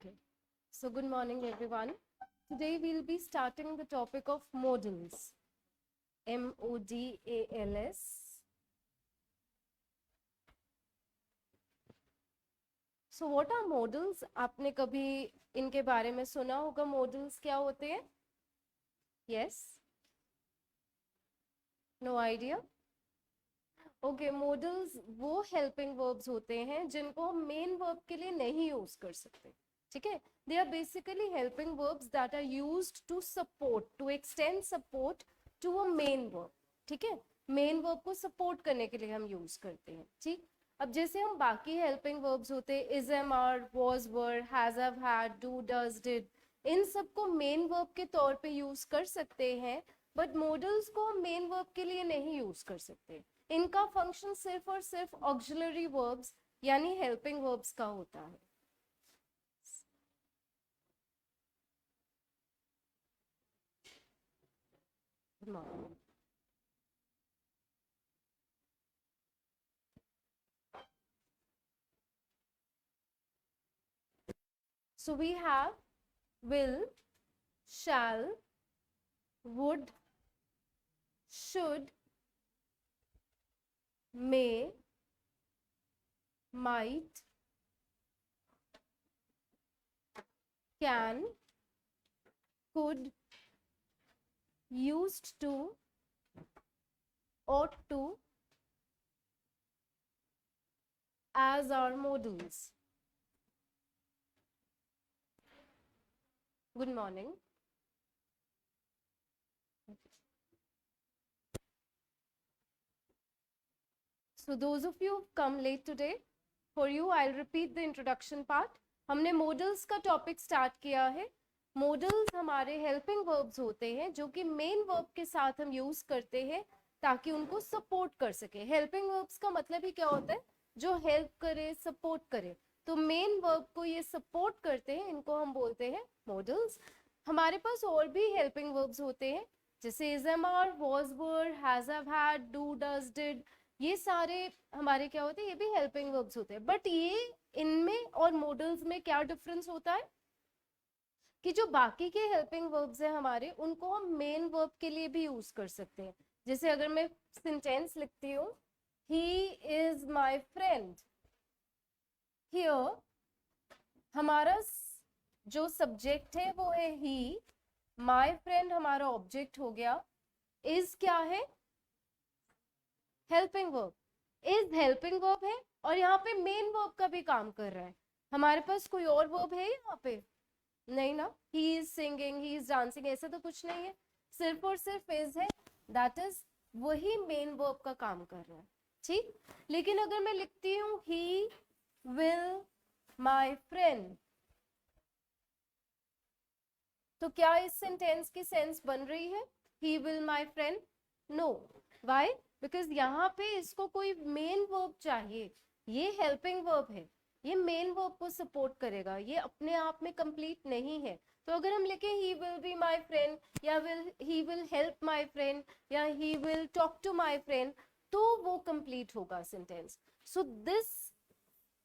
Okay, so good morning everyone. Today we'll be starting the topic of modals. M-O-D-A-L-S. So what are modals? आपने कभी इनके बारे में सुना होगा modals क्या होते हैं? Yes? No idea? Okay, modals वो helping verbs होते हैं जिनको हम main verb के लिए नहीं use कर सकते. ठीक है? They are basically helping verbs that are used to support, to extend support to a main verb. ठीक है? Main verb को support करने के लिए हम use करते हैं. ठीक? अब जैसे हम बाकी helping verbs होते हैं is, am, are, was, were, has, have, had, do, does, did, इन सबको main verb के तौर पे use कर सकते हैं, but modals को हम main verb के लिए नहीं use कर सकते. इनका फंक्शन सिर्फ और सिर्फ ऑक्सिलरी वर्ब्स यानी हेल्पिंग वर्ब्स का होता है. So we have will, shall, would, should, may, might, can, could, used to, ought to as our modals. Good morning. So those of you who've come late today, for you I'll repeat the introduction part. हमने modals का topic start किया है. modals हमारे helping verbs होते हैं जो कि main verb के साथ हम यूज करते हैं ताकि उनको सपोर्ट कर सके. हेल्पिंग वर्ब्स का मतलब ही क्या होता है? जो हेल्प करे, सपोर्ट करे. तो मेन वर्ब को ये सपोर्ट करते हैं, इनको हम बोलते हैं modals. हमारे पास और भी हेल्पिंग वर्ब्स होते हैं जैसे is, am, are, was, were, has, have, had, do, does, did. ये सारे हमारे क्या होते हैं? ये भी हेल्पिंग वर्ब्स होते हैं. बट ये इनमें और मॉडल्स में क्या डिफरेंस होता है कि जो बाकी के हेल्पिंग वर्ब्स हैं हमारे, उनको हम मेन वर्ब के लिए भी यूज कर सकते हैं. जैसे अगर मैं सेंटेंस लिखती हूँ he is my friend, here हमारा जो सब्जेक्ट है वो है ही, माई फ्रेंड हमारा ऑब्जेक्ट हो गया, इज क्या है? Helping verb. Is helping verb है और यहाँ पे मेन वर्ब का भी काम कर रहा है. हमारे पास कोई और वर्ब है यहाँ पे? नहीं ना. He is singing, he is dancing, ऐसा तो कुछ नहीं है. सिर्फ और सिर्फ इज है, दैट इज वही मेन वर्ब का काम कर रहा है. ठीक. लेकिन अगर मैं लिखती हूँ ही विल माई फ्रेंड, तो क्या इस सेंटेंस की सेंस बन रही है? He will my friend? No. Why? Because यहाँ पे इसको कोई मेन वर्ब चाहिए. ये हेल्पिंग वर्ब है, ये मेन वर्ब को सपोर्ट करेगा, ये अपने आप में कंप्लीट नहीं है. तो अगर हम लिखें he will be my friend या he will help my friend या he will talk to my friend, तो वो कंप्लीट होगा sentence. So this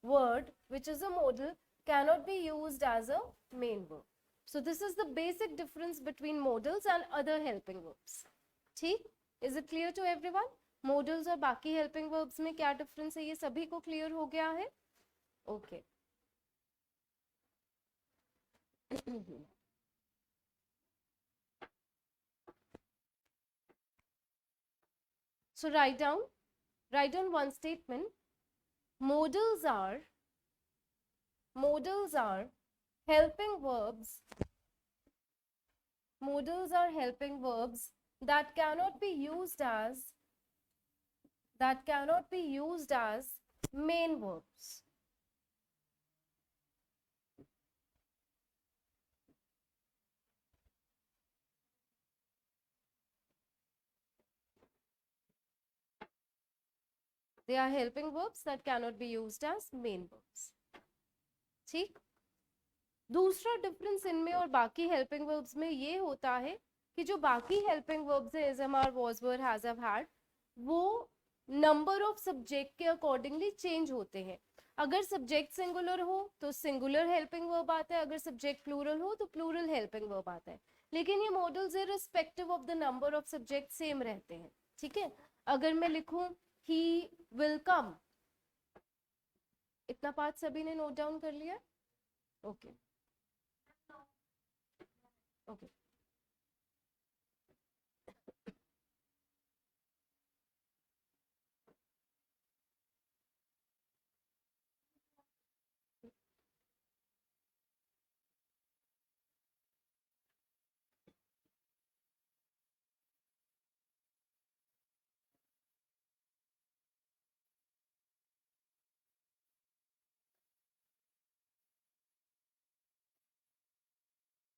word which is a modal cannot be used as a main verb. So this is the basic difference between modals and other helping verbs. ठीक? Is it clear to everyone? Modals और बाकी helping verbs में क्या difference है, ये सभी को clear हो गया है? Okay. So write down one statement. Modals are helping verbs. Modals are helping verbs that cannot be used as main verbs. They are helping verbs that cannot be used as main verbs. ठीक. दूसरा difference इनमें और बाकी helping verbs में ये होता है कि जो बाकी हेल्पिंग वर्ब्स है is, am, are, was, were, has, have, had, वो नंबर ऑफ सब्जेक्ट के अकॉर्डिंगली चेंज होते हैं. अगर सब्जेक्ट सिंगुलर हो तो सिंगुलर हेल्पिंग वर्ब आता है, अगर सब्जेक्ट प्लूरल हो तो प्लूरल हेल्पिंग वर्ब आता है। लेकिन ये models irrespective of the number of subject same रहते हैं, ठीक है। अगर मैं लिखूं ही विल कम, इतना पार्ट सभी ने नोट डाउन कर लिया? Okay okay.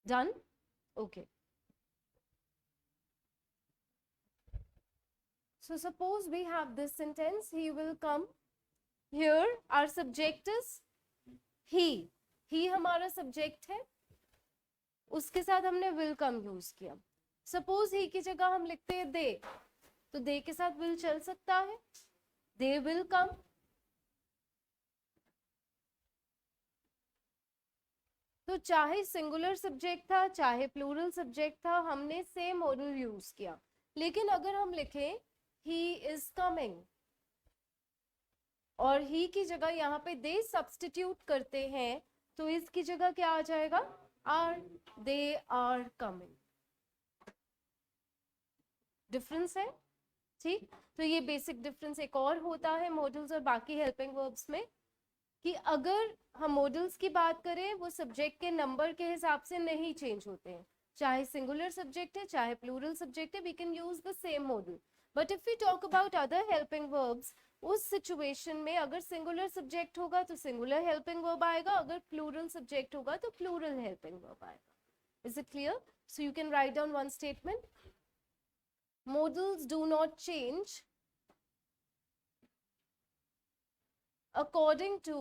Done, okay. So suppose we have this sentence, he will come. Here our subject is he. He हमारा subject है, उसके साथ हमने will come यूज किया। Suppose he की जगह हम लिखते हैं they, तो they के साथ will चल सकता है, they will come। तो चाहे सिंगुलर सब्जेक्ट था चाहे प्लूरल सब्जेक्ट था, हमने सेम मॉडल यूज किया। लेकिन अगर हम लिखें he is coming और ही की जगह यहाँ पे दे सब्स्टिट्यूट करते हैं, तो इसकी जगह क्या आ जाएगा? Are, they are coming. Difference है, ठीक। तो ये बेसिक डिफरेंस एक और होता है मॉडल्स और बाकी हेल्पिंग वर्ब्स में, कि अगर हम मॉडल्स की बात करें वो सब्जेक्ट के नंबर के हिसाब से नहीं चेंज होते हैं, चाहे सिंगुलर सब्जेक्ट है चाहे प्लूरल सब्जेक्ट है, we can use the same modal. But if we talk about other helping verbs, उस सिचुएशन में अगर सिंगुलर सब्जेक्ट होगा तो सिंगुलर हेल्पिंग वर्ब आएगा, अगर प्लूरल सब्जेक्ट होगा तो प्लूरल हेल्पिंग वर्ब आएगा। Is it clear? So you can write down one statement, modals do not change according to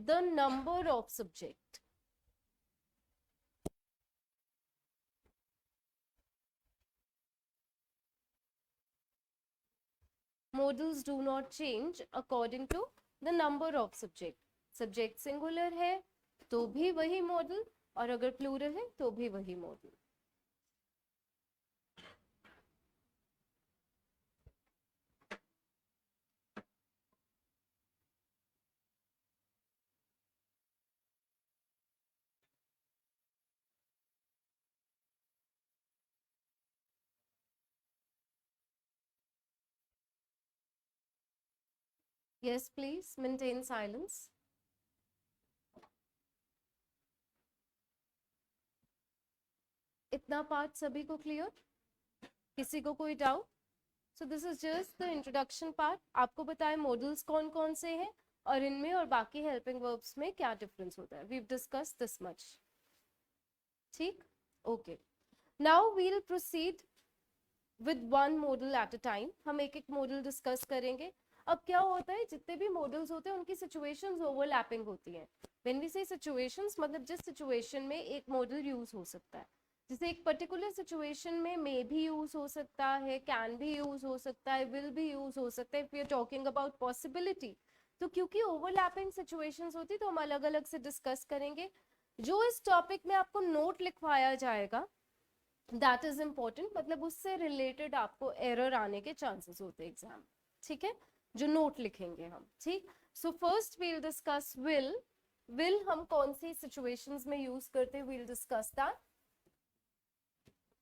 the number of subject. Modals do not change according to the number of subject. Subject singular है तो भी वही model, और अगर plural है तो भी वही model. Yes, please maintain silence. इतना पार्ट सभी को क्लियर? किसी को कोई doubt? So this is just the introduction part. आपको बताएं मॉडल्स कौन कौन से हैं और इनमें और बाकी हेल्पिंग वर्ब्स में क्या डिफरेंस होता है। वी डिस्कस दिस मच, ठीक, okay. Now we will proceed with one modal at a time. हम एक एक मॉडल डिस्कस करेंगे। अब क्या होता है, जितने भी मॉडल्स होते हैं उनकी सिचुएशंस ओवरलैपिंग होती हैं। व्हेन वी से सिचुएशंस, मतलब जिस सिचुएशन में एक मॉडल यूज हो सकता है, जैसे एक पर्टिकुलर सिचुएशन में मे भी यूज हो सकता है, कैन भी यूज हो सकता है, विल भी यूज हो सकता है। If we are talking about possibility, तो क्योंकि ओवरलैपिंग सिचुएशंस होती तो हम अलग अलग से डिस्कस करेंगे। जो इस टॉपिक में आपको नोट लिखवाया जाएगा दैट इज इम्पोर्टेंट, मतलब उससे रिलेटेड आपको एरर आने के चांसेस होते हैं एग्जाम, ठीक है, जो नोट लिखेंगे हम, ठीक। So first we'll discuss will. Will हम कौन सी सिचुएशंस में यूज करते हैं, we'll discuss that.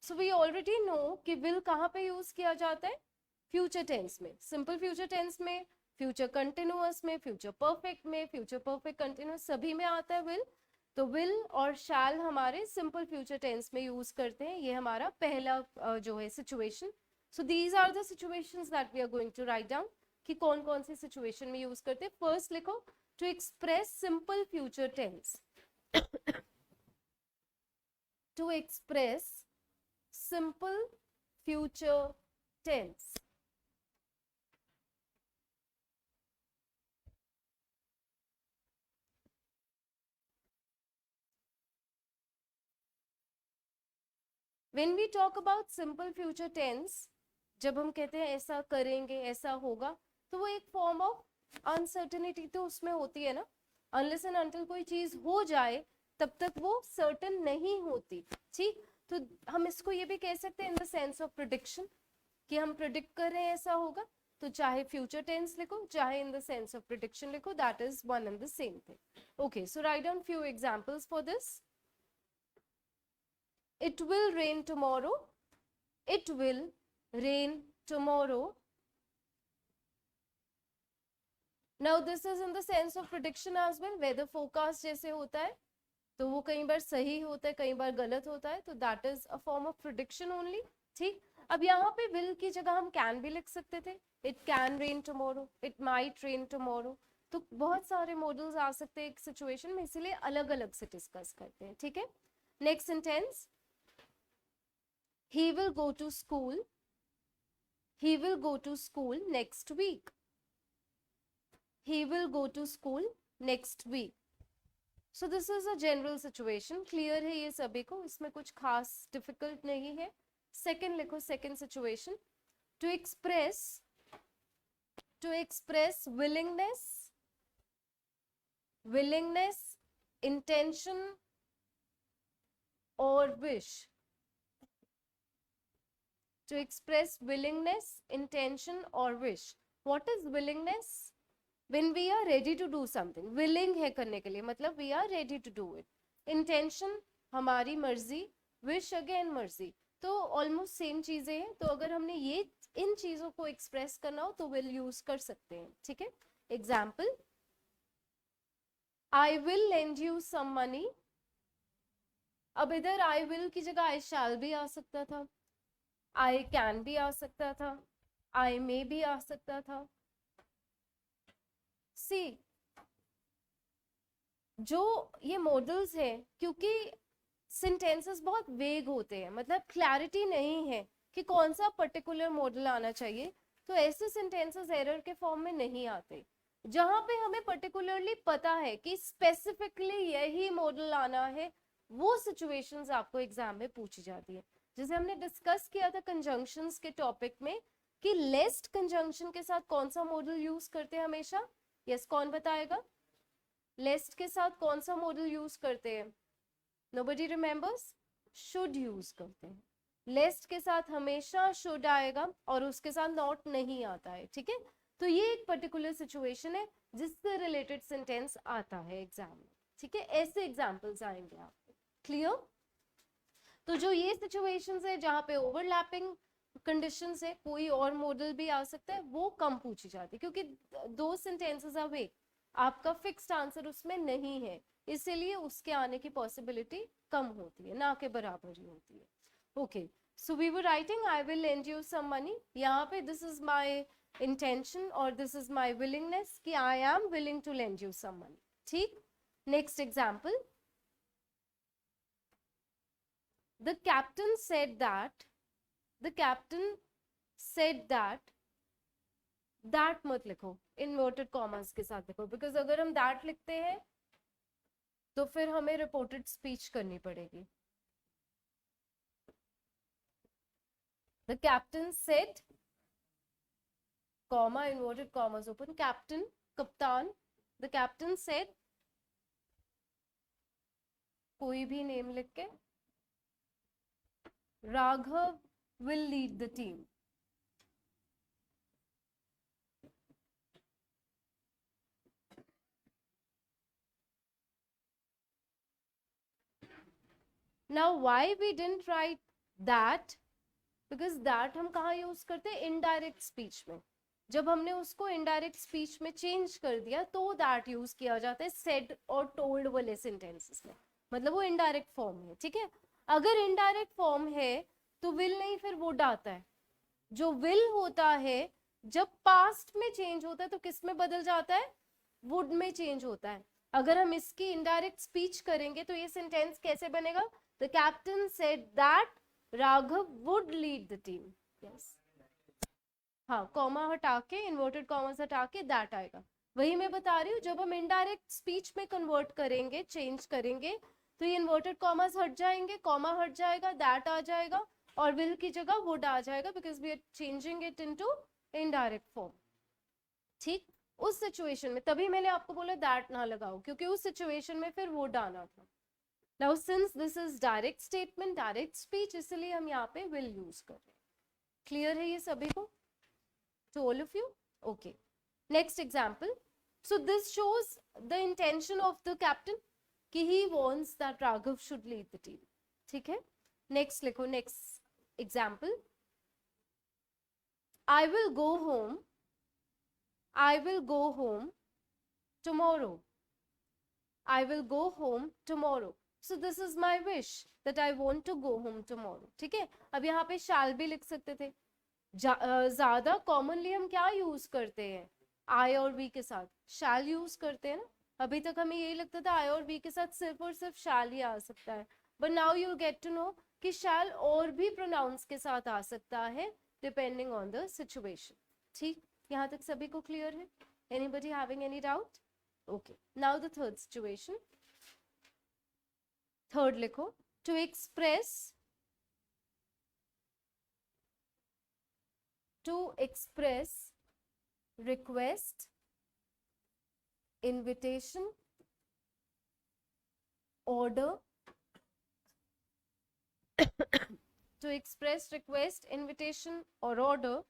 So we already know कि विल कहाँ पे यूज किया जाता है, फ्यूचर टेंस में, सिंपल फ्यूचर टेंस में, फ्यूचर कंटिन्यूअस में, फ्यूचर परफेक्ट में, फ्यूचर परफेक्ट कंटिन्यूअस, सभी में आता है विल। तो विल और शैल हमारे सिंपल फ्यूचर टेंस में यूज करते हैं। ये हमारा पहला जो है सिचुएशन। So these are the situations that we are going to write down, कि कौन कौन सी सिचुएशन में यूज करते हैं। फर्स्ट लिखो, to express simple future tense. To express simple future tense. When we talk about simple future tense, जब हम कहते हैं ऐसा करेंगे ऐसा होगा, तो वो एक फॉर्म ऑफ अनसर्टेनिटी तो उसमें होती है ना, अनलेस एंड अनटिल कोई चीज हो जाए तब तक वो सर्टेन नहीं होती। ठीक, तो हम इसको ये भी कह सकते हैं इन द सेंस ऑफ प्रिडिक्शन, कि हम प्रिडिक्ट कर रहे हैं ऐसा होगा, तो चाहे फ्यूचर टेंस लिखो चाहे in the sense of prediction लिखो, that is one and the same thing. Okay, so write down few examples for this. It will rain tomorrow, it will rain tomorrow. Now this is in the sense of prediction as well, weather forecast जैसे होता है, तो वो कई बार सही होता है कई बार गलत होता है, तो that is a form of prediction only. ठीक, अब यहाँ पे विल की जगह हम कैन भी लिख सकते थे, it can rain tomorrow, it might rain tomorrow, तो बहुत सारे मॉडल्स आ सकते हैं एक सिचुएशन में, इसीलिए अलग अलग से डिस्कस करते हैं। ठीक है, next sentence, he will go to school, he will go to school next week, he will go to school next week. So this is a general situation, clear है ये सभी को, इसमें कुछ खास difficult नहीं है। Second लिखो, second situation, to express willingness, willingness, intention or wish, to express willingness, intention or wish. What is willingness? When we are ready to do something, willing है करने के लिए, मतलब we are ready to do it. Intention हमारी मर्जी, wish again मर्जी, तो almost same चीजें हैं, तो अगर हमने ये इन चीजों को express करना हो तो will use कर सकते हैं। ठीक है, example, I will lend you some money, अब इधर I will की जगह I shall भी आ सकता था, I can भी आ सकता था, I may भी आ सकता था। सी, जो ये मॉडल्स हैं, क्योंकि सेंटेंसेस बहुत वेग होते हैं, मतलब क्लैरिटी नहीं है कि कौन सा पर्टिकुलर मॉडल आना चाहिए, तो ऐसे सेंटेंसेस एरर के फॉर्म में नहीं आते। जहां पे हमें पर्टिकुलरली पता है कि स्पेसिफिकली यही मॉडल आना है, वो सिचुएशंस आपको एग्जाम में पूछी जाती है। जैसे हमने डिस्कस किया था कंजंक्शंस के टॉपिक में कि लेस्ट कंजंक्शन के साथ कौन सा मॉडल यूज करते हैं हमेशा। यस, कौन बताएगा, लेस्ट के साथ कौन सा मॉडल यूज करते हैं? नोबडी रिमेंबर्स, शुड यूज करते हैं। लेस्ट के साथ हमेशा शुड आएगा और उसके साथ नॉट नहीं आता है। ठीक है, तो ये एक पर्टिकुलर सिचुएशन है जिससे रिलेटेड सेंटेंस आता है एग्जाम में। ठीक है, ऐसे एग्जाम्पल्स आएंगे आपको। क्लियर? तो जो ये सिचुएशंस है जहाँ पे ओवरलैपिंग कंडीशंस है, कोई और मॉडल भी आ सकता है, वो कम पूछी जाती है, क्योंकि दो सेंटेंसेस आर वेग, आपका फिक्स्ड आंसर उसमें नहीं है, इसीलिए उसके आने की पॉसिबिलिटी कम होती है, ना के बराबर ही होती है। Okay, so we were writing I will lend you some money, यहाँ पे दिस इज माय इंटेंशन और दिस इज माय विलिंगनेस कि I am willing to lend you some money. ठीक, next example, the captain said that, the captain said that, that मत लिखो, inverted commas के साथ लिखो, बिकॉज अगर हम that लिखते हैं तो फिर हमें रिपोर्टेड स्पीच करनी पड़ेगी। the captain said, comma inverted commas open, captain कप्तान, the captain said, कोई भी नेम लिख के, Raghav will lead the team. Now why we didn't write that? Because that हम कहाँ यूज करते हैं? इनडायरेक्ट स्पीच में। जब हमने उसको इनडायरेक्ट स्पीच में चेंज कर दिया तो that यूज किया जाता है said और told वाले सेंटेंसेस में, मतलब वो इनडायरेक्ट फॉर्म है। ठीक है, अगर इनडायरेक्ट फॉर्म है तो विल नहीं, फिर वुड आता है। जो विल होता है जब पास्ट में चेंज होता है तो किस में बदल जाता है? वुड में चेंज होता है। अगर हम इसकी इनडायरेक्ट स्पीच करेंगे तो ये सेंटेंस कैसे बनेगा? The captain said that Raghav would lead the team. Yes, हाँ, कॉमा हटा के, इन्वर्टेड कॉमर्स हटा के दैट आएगा। वही मैं बता रही हूँ, जब हम इनडायरेक्ट स्पीच में कन्वर्ट करेंगे, चेंज करेंगे, तो ये इन्वर्टेड कॉमर्स हट जाएंगे, कॉमा हट जाएगा, दैट आ जाएगा, और will की जगह would आ जाएगा because we are changing it into indirect form. ठीक, उस सिचुएशन में तभी मैंने आपको बोला दैट ना लगाओ, क्योंकि उस सिचुएशन में फिर would आना था. Now since this is direct statement, direct speech, इसलिए हम यहाँ पे will use कर रहे हैं. क्लियर है ये सभी को? To all of you? Okay. Next example. So this shows the intention of the captain कि he wants that Raghav should lead the team. ठीक है? Next लिखो, next example. I will go home. I will go home tomorrow. I will go home tomorrow. So this is my wish that I want to go home tomorrow. ठीक है? अब यहाँ पे shall भी लिख सकते थे. ज़्यादा commonly हम क्या use करते हैं? I और we के साथ shall use करते हैं ना. अभी तक हमें यही लगता था I और we के साथ सिर्फ और सिर्फ shall ही आ सकता है. But now you get to know कि shall और भी pronouns के साथ आ सकता है depending on the situation. ठीक, यहाँ तक सभी को clear है? Anybody having any doubt? Okay. Now the third situation. Third लिखो. To express request, invitation, order. To express request, invitation or order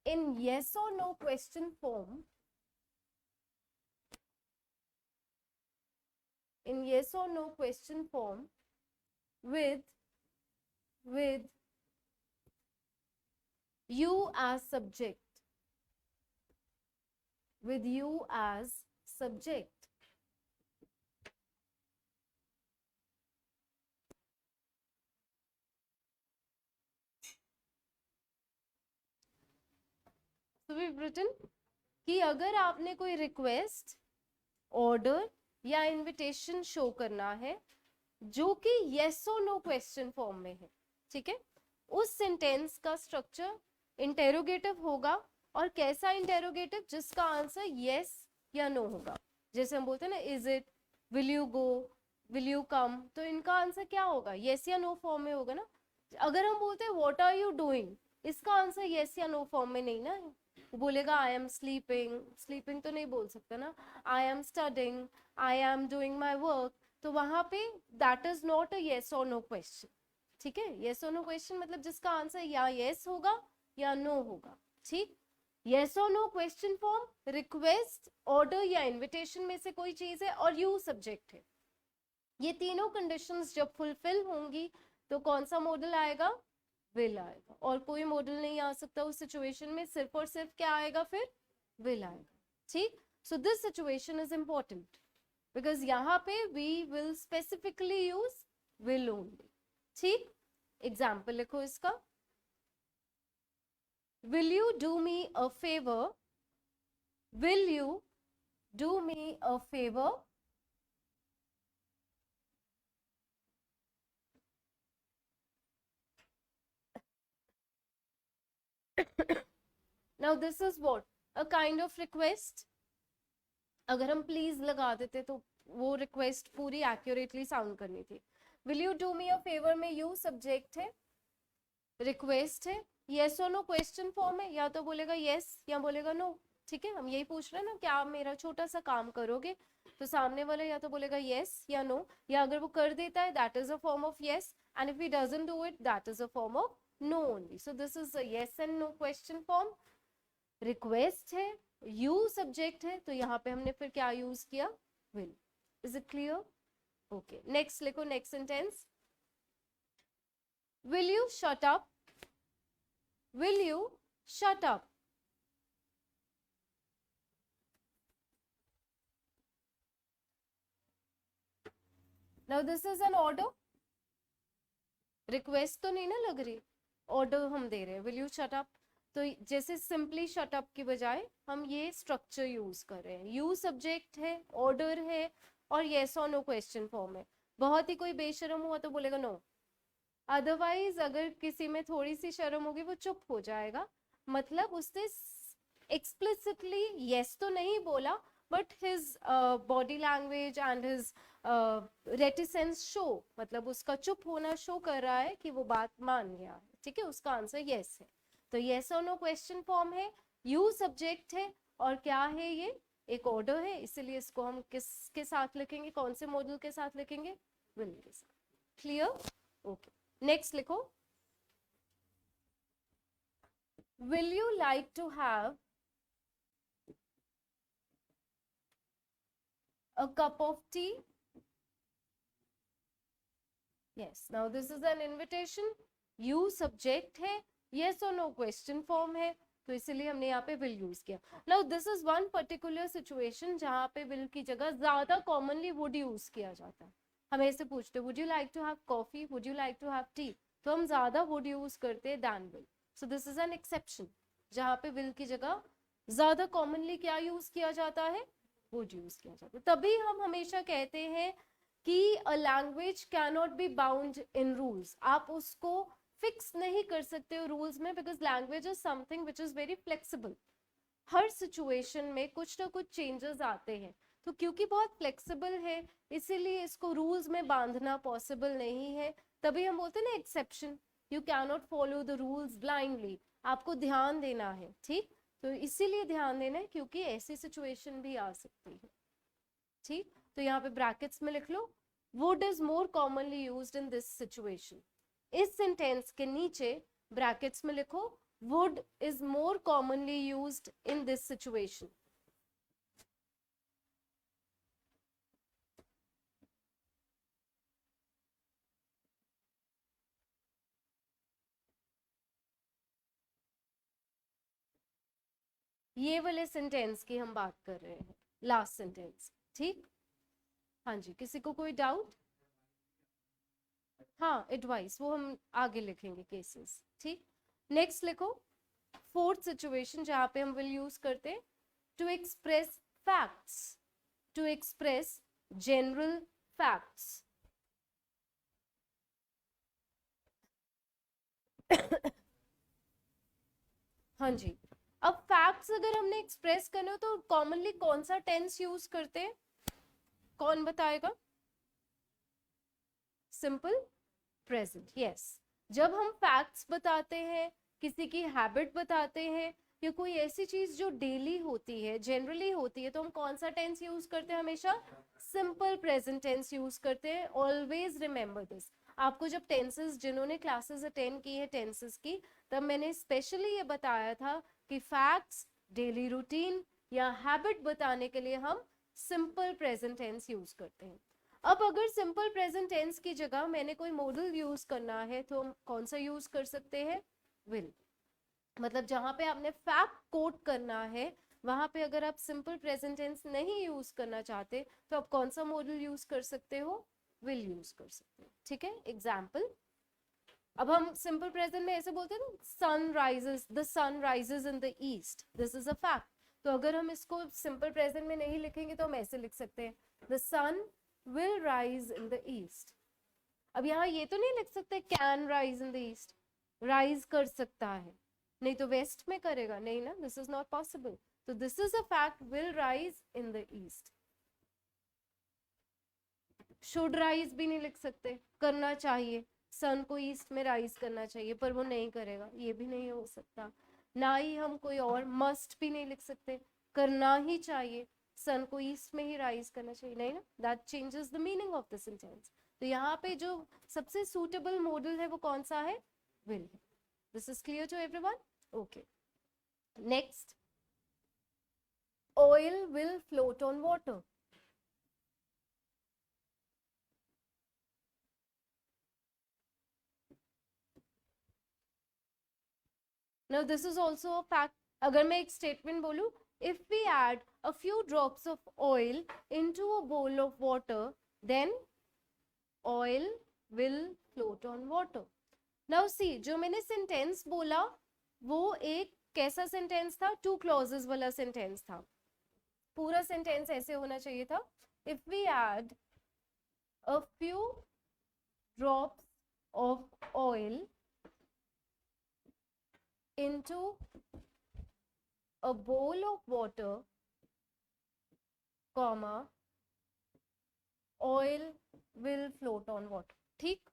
in yes or no question form. In yes or no question form with you as subject. With you as subject. So we've written कि अगर आपने कोई request, order या invitation show करना है जो कि yes और no क्वेश्चन फॉर्म में है, ठीक है, उस सेंटेंस का स्ट्रक्चर इंटेरोगेटिव होगा. और कैसा इंटेरोगेटिव? जिसका आंसर yes या no होगा. जैसे हम बोलते हैं ना, is it, will you go, will you come, तो इनका आंसर क्या होगा? yes या no फॉर्म में होगा ना. अगर हम बोलते हैं व्हाट आर यू डूइंग, इसका आंसर yes या no फॉर्म में नहीं ना. वो बोलेगा आई एम स्लीपिंग, स्लीपिंग तो नहीं बोल सकता ना. I am studying, I am doing my work, तो वहां पे that is not a yes और नो क्वेश्चन. ठीक है, येस और नो क्वेश्चन मतलब जिसका आंसर या येस होगा या नो होगा. ठीक, येस और no question form, request, order या इन्विटेशन में से कोई चीज है और यू सब्जेक्ट है. ये तीनों कंडीशंस जब फुलफिल होंगी तो कौन सा मॉडल आएगा? विल आएगा. और कोई मॉडल नहीं आ सकता उस सिचुएशन में, सिर्फ और सिर्फ क्या आएगा? फिर विल आएगा. ठीक, so this situation is important because यहाँ पे we will specifically use will only. ठीक, एग्जाम्पल लिखो इसका. Will you do me a favour? Will you do me a favour? Now this is what? A kind of request. अगर हम please लगा देते तो वो रिक्वेस्ट पूरी एक्यूरेटली साउंड करनी थी. Will you do me a favour में यू सब्जेक्ट है, रिक्वेस्ट है, येस और नो क्वेश्चन फॉर्म है, या तो बोलेगा येस या बोलेगा नो. ठीक है, हम यही पूछ रहे हैं ना, क्या आप मेरा छोटा सा काम करोगे, तो सामने वाला या तो बोलेगा येस या नो, या अगर वो कर देता है that is a form of yes, and if he doesn't do it that is a form of no only. So this is a yes and no question form. Request है, you subject है, तो यहाँ पे हमने फिर क्या use किया? Will. Is it clear? Okay, next लिखो, next sentence. Will you shut up? Will you shut up? Now this is an order. Request तो नहीं ना लग रही, ऑर्डर हम दे रहे हैं, विल यू शट अप. तो जैसे सिंपली शट अप की बजाय हम ये स्ट्रक्चर यूज कर रहे हैं. यू सब्जेक्ट है, ऑर्डर है और येस और नो क्वेश्चन फॉर्म है. बहुत ही कोई बेशरम हुआ तो बोलेगा नो. अदरवाइज अगर किसी में थोड़ी सी शर्म होगी वो चुप हो जाएगा. मतलब उसने एक्सप्लिसिटली येस तो नहीं बोला but his body language and his reticence show, मतलब उसका चुप होना शो कर रहा है कि वो बात मान गया है, ठीक है, उसका आंसर यस है। तो यस और नो क्वेश्चन फॉर्म है, यू सब्जेक्ट है, और क्या है ये, एक ऑर्डर है, इसीलिए इसको हम किसके साथ लिखेंगे, कौन से मॉडल के साथ लिखेंगे, विल के साथ। क्लियर? ओके, नेक्स्ट लिखो, will you like to have a cup of tea? Yes, now this is an invitation, you subject है, yes or no question form है, तो इसीलिए हमने यहाँ पे will use किया। Now this is one particular situation जहाँ पे will की जगह ज्यादा commonly would use किया जाता है। हमें ऐसे पूछते would you like to have coffee, would you like to have tea, तो हम ज्यादा would use करते हैं than will। So this is an exception जहाँ पे will की जगह ज्यादा commonly क्या use किया जाता है, would use किया जाता है। तभी हम हमेशा कहते हैं कि a language can not be bound in rules, आप उसको फिक्स नहीं कर सकते हो रूल्स में, because language is something which is very flexible, her situation में कुछ ना कुछ चेंजेस आते हैं, तो क्योंकि बहुत फ्लेक्सिबल है इसीलिए इसको रूल्स में बांधना पॉसिबल नहीं है, तभी हम बोलते हैं ना exception, you can not follow the rules blindly, आपको ध्यान देना है, ठीक, तो इसीलिए ध्यान देना है क्योंकि ऐसी सिचुएशन भी आ सकती है, ठीक। तो यहाँ पे ब्रैकेट्स में लिख लो, would is more commonly used in this situation, इस सेंटेंस के नीचे ब्रैकेट्स में लिखो would is more commonly used in this situation. ये वाले सेंटेंस की हम बात कर रहे हैं, लास्ट सेंटेंस, ठीक। हाँ जी, किसी को कोई डाउट? हाँ, एडवाइस वो हम आगे लिखेंगे केसेस, ठीक। नेक्स्ट लिखो, फोर्थ सिचुएशन जहां पे हम विल यूज करते हैं, to express facts, to express general facts. हाँ जी, अब फैक्ट्स अगर हमने एक्सप्रेस करने हो तो कॉमनली कौन सा टेंस यूज करते हैं, कौन बताएगा? Simple present, yes. जब हम फैक्ट्स बताते हैं, किसी की हैबिट बताते हैं, या कोई ऐसी चीज जो डेली होती है, जनरली होती है, तो हम कौन सा टेंस यूज करते हैं? हमेशा सिंपल प्रेजेंट टेंस यूज करते हैं। Always remember this. आपको जब टेंसेस, जिन्होंने क्लासेस अटेंड की है टेंसेस की, तब मैंने स्पेशली ये बताया था कि फैक्ट्स, डेली रूटीन या हैबिट बताने के लिए हम सिंपल प्रेजेंट टेंस यूज करते हैं। अब अगर सिंपल प्रेजेंट टेंस की जगह मैंने कोई मॉडल यूज करना है तो हम कौन सा यूज कर सकते हैं? विल। मतलब जहां पे आपने फैक्ट कोट करना है, वहां पे अगर आप सिंपल प्रेजेंट टेंस नहीं यूज करना चाहते तो आप कौन सा मॉडल यूज कर सकते हो? विल यूज कर सकते हो, ठीक है। एग्जाम्पल, अब हम सिंपल प्रेजेंट में ऐसे बोलते हैं ना, sun rises, the sun rises in the east, this is a fact. तो अगर हम इसको सिंपल प्रेजेंट में नहीं लिखेंगे तो हम ऐसे लिख सकते हैं, the sun will rise in the east। अब यहाँ ये तो नहीं लिख सकते can rise in the east, rise कर सकता है, नहीं तो वेस्ट में करेगा, नहीं ना, this is not possible। तो this is a fact, will rise in the east। should rise भी नहीं लिख सकते, करना चाहिए, सन को ईस्ट में राइज करना चाहिए, पर वो नहीं करेगा, ये भी नहीं हो सकता। ना ही हम कोई और मस्ट भी नहीं लिख सकते, करना ही चाहिए, सन को ईस्ट में ही राइज करना चाहिए, नहीं ना, that changes the meaning of the sentence. तो यहाँ पे जो सबसे सूटेबल मॉडल है वो कौन सा है? Will. This is clear to everyone? Okay, next, oil will float on water. Now this is also a fact। अगर मैं एक स्टेटमेंट बोलूं, if we add a few drops of oil into a bowl of water, then oil will float on water। Now see, जो मैंने sentence बोला वो एक कैसा सेंटेंस था? टू क्लॉजेस वाला सेंटेंस था। पूरा सेंटेंस ऐसे होना चाहिए था, if we add a few drops of oil into a bowl of water, comma oil will float on water. ठीक,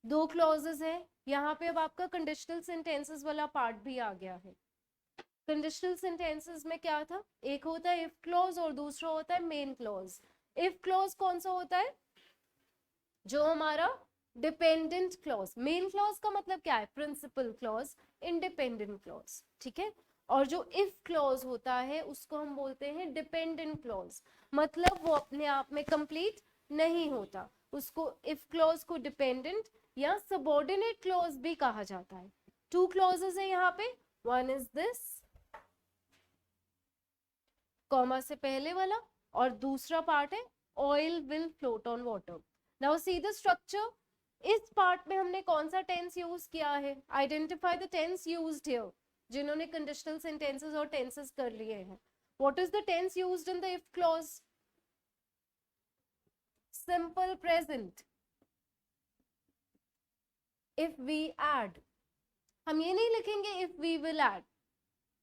दो क्लॉजेस है यहाँ पे। अब आपका कंडीशनल सेंटेंसेस वाला पार्ट भी आ गया है। कंडीशनल सेंटेंसेस में क्या था, एक होता है इफ क्लॉज और दूसरा होता है मेन क्लॉज। इफ क्लॉज कौन सा होता है, जो हमारा डिपेंडेंट क्लॉज। मेन क्लॉज का मतलब क्या है, प्रिंसिपल क्लॉज, इंडिपेंडेंट क्लॉज, ठीक है। और जो इफ क्लॉज होता है उसको हम बोलते हैं डिपेंडेंट क्लॉज, मतलब वो अपने आप में कंप्लीट नहीं होता, उसको इफ क्लॉज को डिपेंडेंट या सबऑर्डिनेट क्लॉज भी कहा जाता है। टू क्लॉजेस है यहाँ पे, वन इज दिस कॉमा से पहले वाला, और दूसरा पार्ट है oil will float on water. Now see the structure. इस पार्ट में हमने कौन सा टेंस यूज किया है, identify the tense used here. जिन्होंने कंडीशनल सेंटेंसेस और टेंसेस कर लिए हैं, what is the tense used in the if clause, simple present. If we add, हम ये नहीं लिखेंगे if we will add.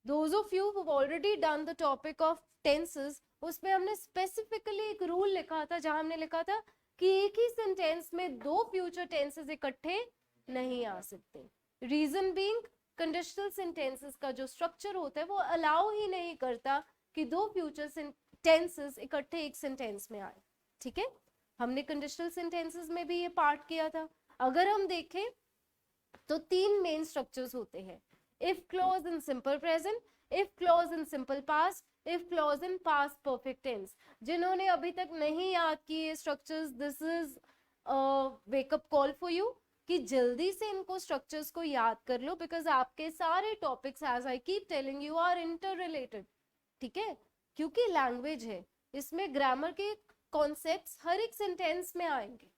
Those of you who've already done the topic of tenses, उसमें हमने स्पेसिफिकली एक रूल लिखा था, जहां हमने लिखा था कि एक ही सेंटेंस में दो फ्यूचर टेंसेस इकट्ठे नहीं आ सकते। रीजन बीइंग, कंडीशनल सेंटेंसेस का जो स्ट्रक्चर होता है वो अलाउ ही नहीं करता कि दो फ्यूचर टेंसेस इकट्ठे एक सेंटेंस में आए, ठीक है। हमने कंडीशनल सेंटेंसेस में भी ये पार्ट किया था। अगर हम देखें तो तीन मेन स्ट्रक्चर्स होते हैं, if clause in simple present, if clause in simple past, if clause in past perfect tense। जिन्होंने अभी तक नहीं याद किए structures, this is wake up call for you कि जल्दी से इनको स्ट्रक्चर्स को याद कर लो, बिकॉज आपके सारे topics as I keep telling you are inter related, ठीक है। क्योंकि लैंग्वेज है, इसमें ग्रामर के कॉन्सेप्ट्स हर एक सेंटेंस में आएंगे,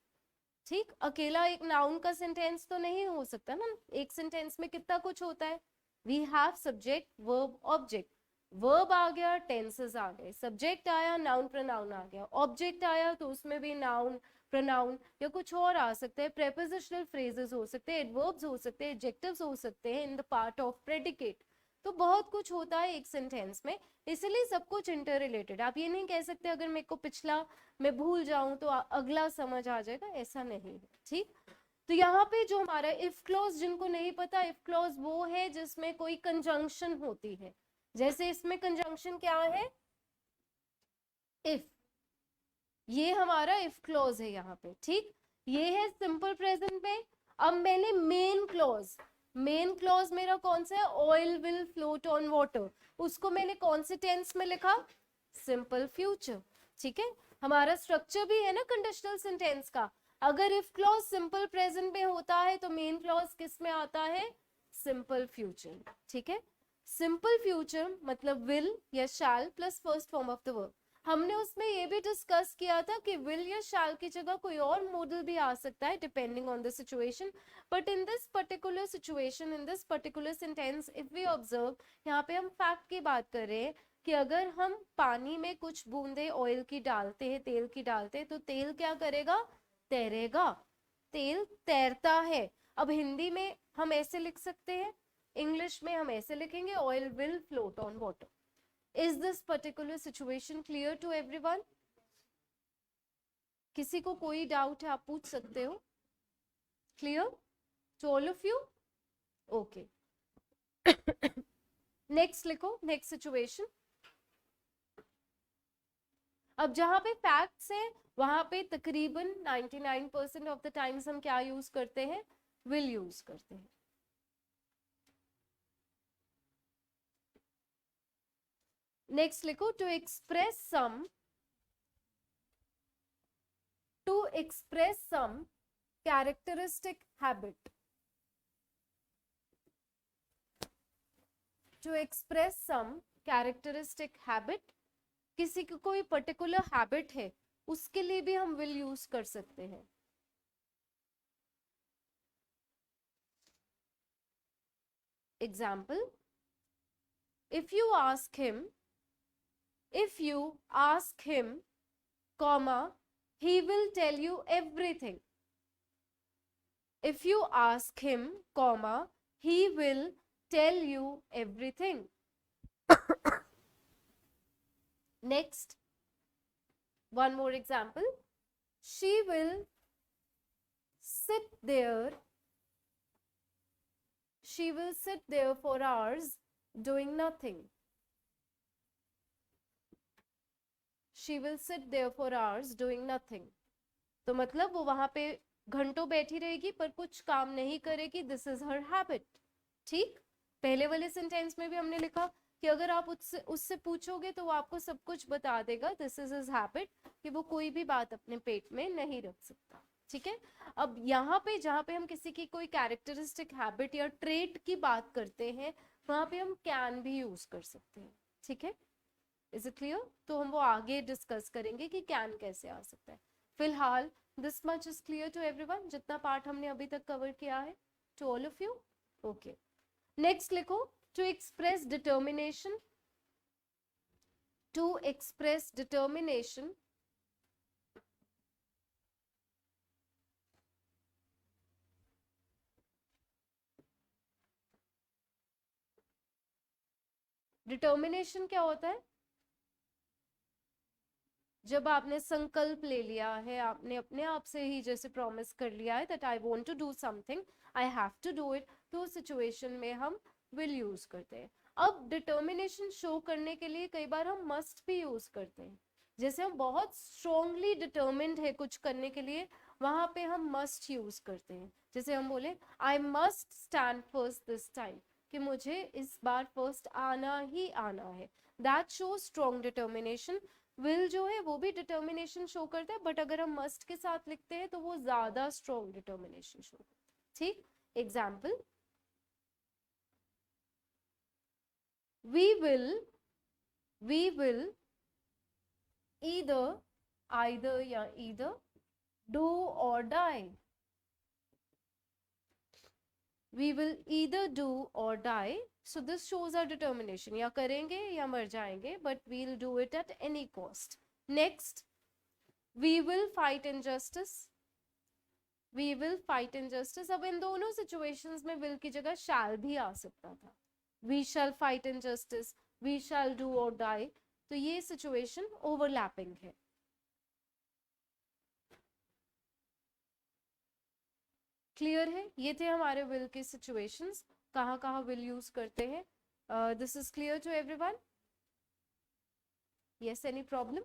ठीक। अकेला एक नाउन का सेंटेंस तो नहीं हो सकता ना, एक सेंटेंस में कितना कुछ होता है। We have subject verb object, verb आ गया टेंसेस आ गए, सब्जेक्ट आया नाउन प्रोनाउन आ गया, ऑब्जेक्ट आया तो उसमें भी नाउन प्रोनाउन या कुछ और आ सकते हैं, प्रेपोजिशनल फ्रेजेस हो सकते हैं, एडवर्ब्स हो सकते हैं, एडजेक्टिव्स हो सकते हैं in the part of predicate. तो बहुत कुछ होता है एक सेंटेंस में, इसलिए सब कुछ इंटर रिलेटेड। आप ये नहीं कह सकते अगर मेरे को पिछला मैं भूल जाऊं तो अगला समझ आ जाएगा, ऐसा नहीं है, ठीक। तो यहाँ पे जो हमारा इफ क्लॉज, जिनको नहीं पता, इफ क्लॉज वो है जिसमें कोई कंजंक्शन होती है। जैसे इसमें कंजंक्शन क्या है, इफ, ये हमारा इफ क्लॉज है यहाँ पे, ठीक। ये है सिंपल प्रेजेंट में। अब मैंने मेन क्लॉज, मेन क्लॉज मेरा कौन सा है, oil will float on water, उसको मैंने कौन से टेंस में लिखा, सिंपल फ्यूचर, ठीक है। हमारा स्ट्रक्चर भी है ना कंडीशनल सेंटेंस का, अगर इफ क्लॉज सिंपल प्रेजेंट में होता है तो मेन क्लॉज किस में आता है, सिंपल फ्यूचर, ठीक है। सिंपल फ्यूचर मतलब विल या शैल plus first form of the verb. हमने उसमें ये भी डिस्कस किया था कि विल या शैल की जगह कोई और मॉडल भी आ सकता है depending on the situation, but in this particular situation, in this particular sentence, if we observe, यहाँ पे हम फैक्ट की बात कर रहे हैं कि अगर हम पानी में कुछ बूंदे ऑयल की डालते हैं, तेल की डालते हैं, तो तेल क्या करेगा, तैरेगा, तेल तैरता है। अब हिंदी में हम ऐसे लिख सकते हैं, इंग्लिश में हम ऐसे लिखेंगे, oil will float on water. Is this particular situation clear to everyone? किसी को कोई डाउट है आप पूछ सकते हो, clear to all of you? Okay. Next लिखो, नेक्स्ट सिचुएशन। अब जहां पे फैक्ट्स है वहां पे तकरीबन 99% ऑफ द टाइम्स हम क्या यूज करते हैं, विल यूज करते हैं। नेक्स्ट लिखो, to express some characteristic habit, to express some characteristic habit, किसी की कोई पर्टिकुलर हैबिट है उसके लिए भी हम विल यूज कर सकते हैं। Example, if you ask him, comma, he will tell you everything. If you ask him, comma, he will tell you everything. Next, One more example. She will sit there. She will sit there for hours doing nothing. She will sit there for hours doing nothing. तो मतलब वो वहां पे घंटों बैठी रहेगी पर कुछ काम नहीं करेगी. This is her habit. ठीक. पहले वाले सेंटेंस में भी हमने लिखा कि अगर आप उससे पूछोगे तो वो आपको सब कुछ बता देगा. दिस इज हिज हैबिट, कि वो कोई भी बात अपने पेट में नहीं रख सकता. ठीक है. अब यहाँ पे जहाँ पे हम किसी की कोई कैरेक्टरिस्टिक हैबिट या ट्रेट की बात करते हैं वहां पे हम कैन भी यूज कर सकते हैं. ठीक है. Is it clear? तो हम वो आगे डिस्कस करेंगे कि कैन कैसे आ सकता है. फिलहाल this much is clear to everyone, जितना पार्ट हमने अभी तक कवर किया है. To all of you. Okay. Next लिखो, to express determination. To express determination. Determination क्या होता है? जब आपने संकल्प ले लिया है, आपने अपने आप से ही जैसे प्रॉमिस कर लिया है that I want to do something, I have to do it, तो उस सिचुएशन में हम विल यूज करते हैं. अब डिटर्मिनेशन शो करने के लिए कई बार हम मस्ट भी यूज करते हैं. जैसे हम बहुत स्ट्रांगली डिटर्मिन्ड है कुछ करने के लिए, वहां पे हम मस्ट यूज करते हैं. जैसे हम बोले I must stand first this time, कि मुझे इस बार फर्स्ट आना ही आना है. That show strong determination. Will जो है वो भी डिटर्मिनेशन शो करता है, बट अगर हम मस्ट के साथ लिखते हैं तो वो ज्यादा स्ट्रॉन्ग डिटर्मिनेशन शो करता है. ठीक. एग्जाम्पल, we will either या either do or die. We will either do or die. So this shows our determination. या करेंगे या मर जाएंगे, but we'll do it at any cost. Next, we will fight injustice. We will fight injustice. अब इन दोनों situations में will की जगह shall भी आ सकता था. We shall fight injustice. We shall do or die. तो ये situation overlapping है. क्लियर है? ये थे हमारे विल के सिचुएशंस, कहाँ कहाँ विल यूज करते हैं. This is clear to everyone? Yes, any problem?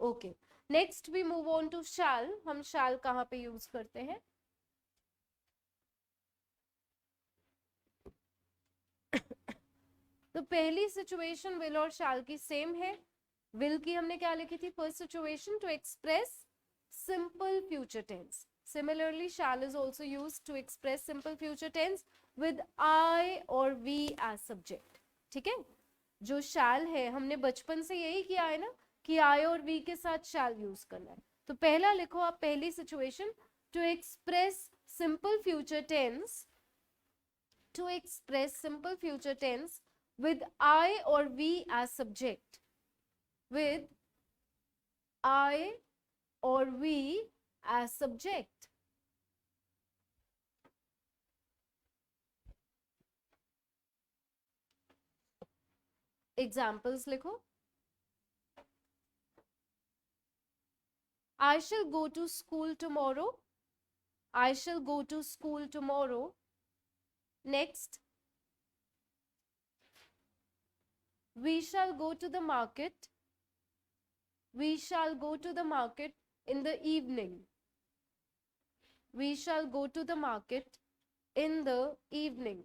Okay. Next we move on to shall. हम शैल कहाँ पे यूज करते हैं? तो पहली सिचुएशन विल और शैल की सेम है. विल की हमने क्या लिखी थी? First situation to express simple future tense. Similarly, shall is also used to express simple future tense with I or we as subject. ठीक है. जो shall है हमने बचपन से यही किया है ना कि I और we के साथ shall use करना है. तो पहला लिखो आप, पहली situation, to express simple future tense. To express simple future tense with I or we as subject. With I or we as subject. Examples लिखो. I shall go to school tomorrow. I shall go to school tomorrow. Next, we shall go to the market. We shall go to the market in the evening. We shall go to the market in the evening.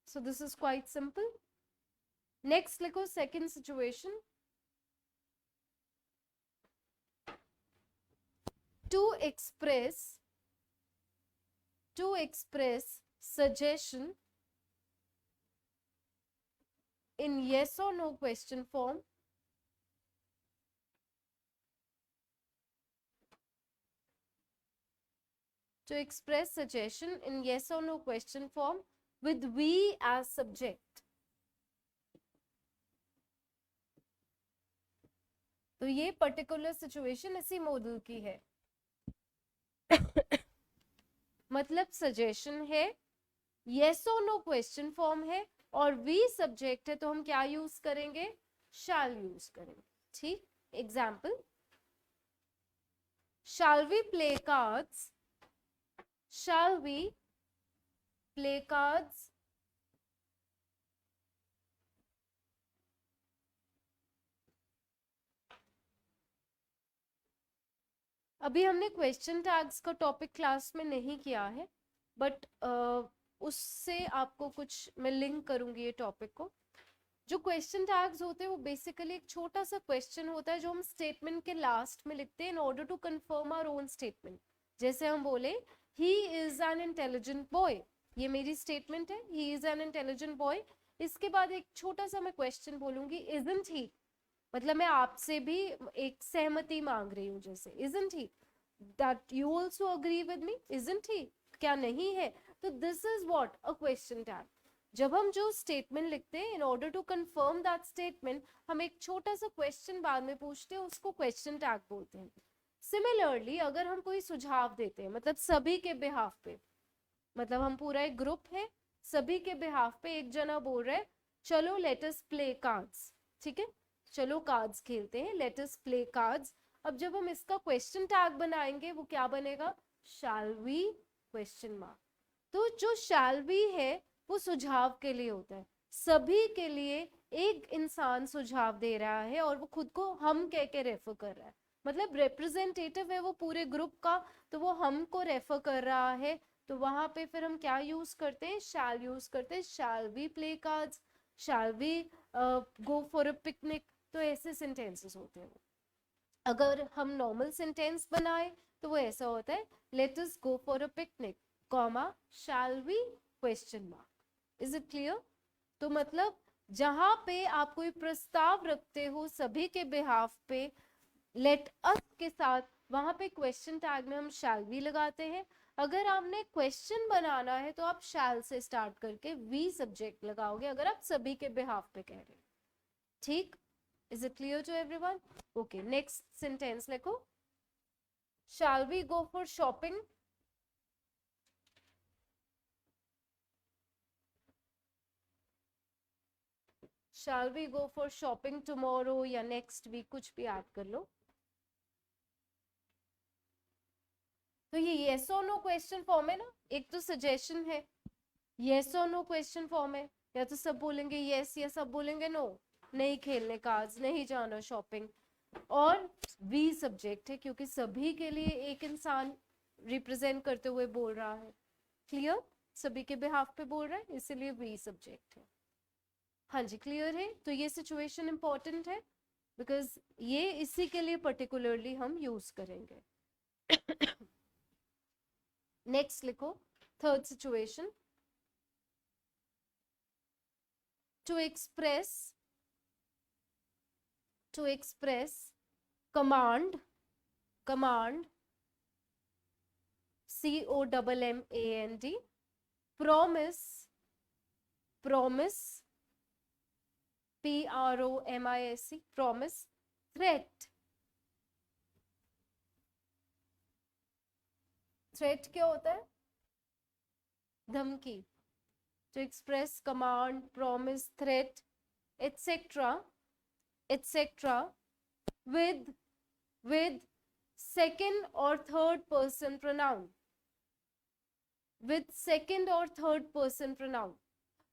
So this is quite simple. Next, लिखो second situation. To express suggestion in yes or no question form. To express suggestion in yes or no question form with we as subject. तो ये particular situation इसी model की है. मतलब suggestion है, yes or no question form है, और we subject है तो हम क्या यूज करेंगे, शैल यूज करेंगे। ठीक, example, shall we play cards, shall we play cards, अभी हमने क्वेश्चन टैग्स का टॉपिक क्लास में नहीं किया है, बट उससे आपको कुछ मैं लिंक करूंगी ये टॉपिक को। जो क्वेश्चन टैग्स होते हैं वो बेसिकली एक छोटा सा क्वेश्चन होता है जो हम स्टेटमेंट के लास्ट में लिखते हैं in order to confirm our own statement. जैसे हम बोले he is an intelligent boy, ये मेरी स्टेटमेंट है, he is an intelligent boy. इसके बाद एक छोटा सा मैं क्वेश्चन बोलूंगी, इजंट ही, मतलब मैं आपसे भी एक सहमति मांग रही हूँ, जैसे isn't he that you also agree with me, isn't he, क्या नहीं है? तो this is what a question tag. जब हम जो स्टेटमेंट लिखते हैं in order to confirm that statement, हम एक छोटा सा क्वेश्चन बाद में पूछते हैं, उसको क्वेश्चन टैग बोलते हैं। सिमिलरली अगर हम कोई सुझाव देते हैं, मतलब सभी के बिहाफ पे, मतलब हम पूरा एक ग्रुप है, सभी के बिहाफ पे एक जना बोल रहा है चलो लेट अस प्ले कार्ड्स, ठीक है, चलो कार्ड्स खेलते हैं, लेट अस प्ले कार्ड्स। अब जब हम इसका क्वेश्चन टैग बनाएंगे वो क्या बनेगा, शैल वी क्वेश्चन मार्क। तो जो शैल वी है वो सुझाव के लिए होता है, सभी के लिए एक इंसान सुझाव दे रहा है और वो खुद को हम कह के रेफर कर रहा है, मतलब रिप्रेजेंटेटिव है वो पूरे ग्रुप का, तो वो हमको रेफर कर रहा है। तो वहां पे फिर हम क्या यूज करते हैं, शैल यूज करते हैं, shall we play cards, shall we go for a picnic. तो ऐसे सेंटेंसेस होते हैं। अगर हम नॉर्मल सेंटेंस बनाए तो वो ऐसा होता है, let us go for a picnic, comma shall we question mark. Is it clear? तो मतलब जहां पे आप कोई प्रस्ताव रखते हो सभी के बिहाफ पे लेट अस के साथ, वहां पे क्वेश्चन टैग में हम शैल वी लगाते हैं। अगर आपने क्वेश्चन बनाना है तो आप शैल से स्टार्ट करके वी सब्जेक्ट लगाओगे, अगर आप सभी के बिहाफ पे कह रहे हैं। ठीक, is it clear to everyone? Okay, next sentence लिखो, shall we go for shopping, shall we go for shopping tomorrow या नेक्स्ट वीक, कुछ भी ऐड कर लो। तो ये येस और नो क्वेश्चन फॉर्म है ना, एक तो सजेशन है, येस और नो क्वेश्चन फॉर्म है, या तो सब बोलेंगे येस या सब बोलेंगे नो, नहीं खेलने का आज, नहीं जाना शॉपिंग। और वी सब्जेक्ट है क्योंकि सभी के लिए एक इंसान रिप्रेजेंट करते हुए बोल रहा है, क्लियर, सभी के बिहाफ पे बोल रहा है, इसीलिए वी सब्जेक्ट है। हाँ जी, क्लियर है? तो ये सिचुएशन इंपॉर्टेंट है बिकॉज ये इसी के लिए पर्टिकुलरली हम यूज करेंगे। नेक्स्ट लिखो, third situation, to express command COMMAND, promise PROMISE, promise, threat क्या होता है, धमकी। to express command, promise, threat, etc with second or third person pronoun,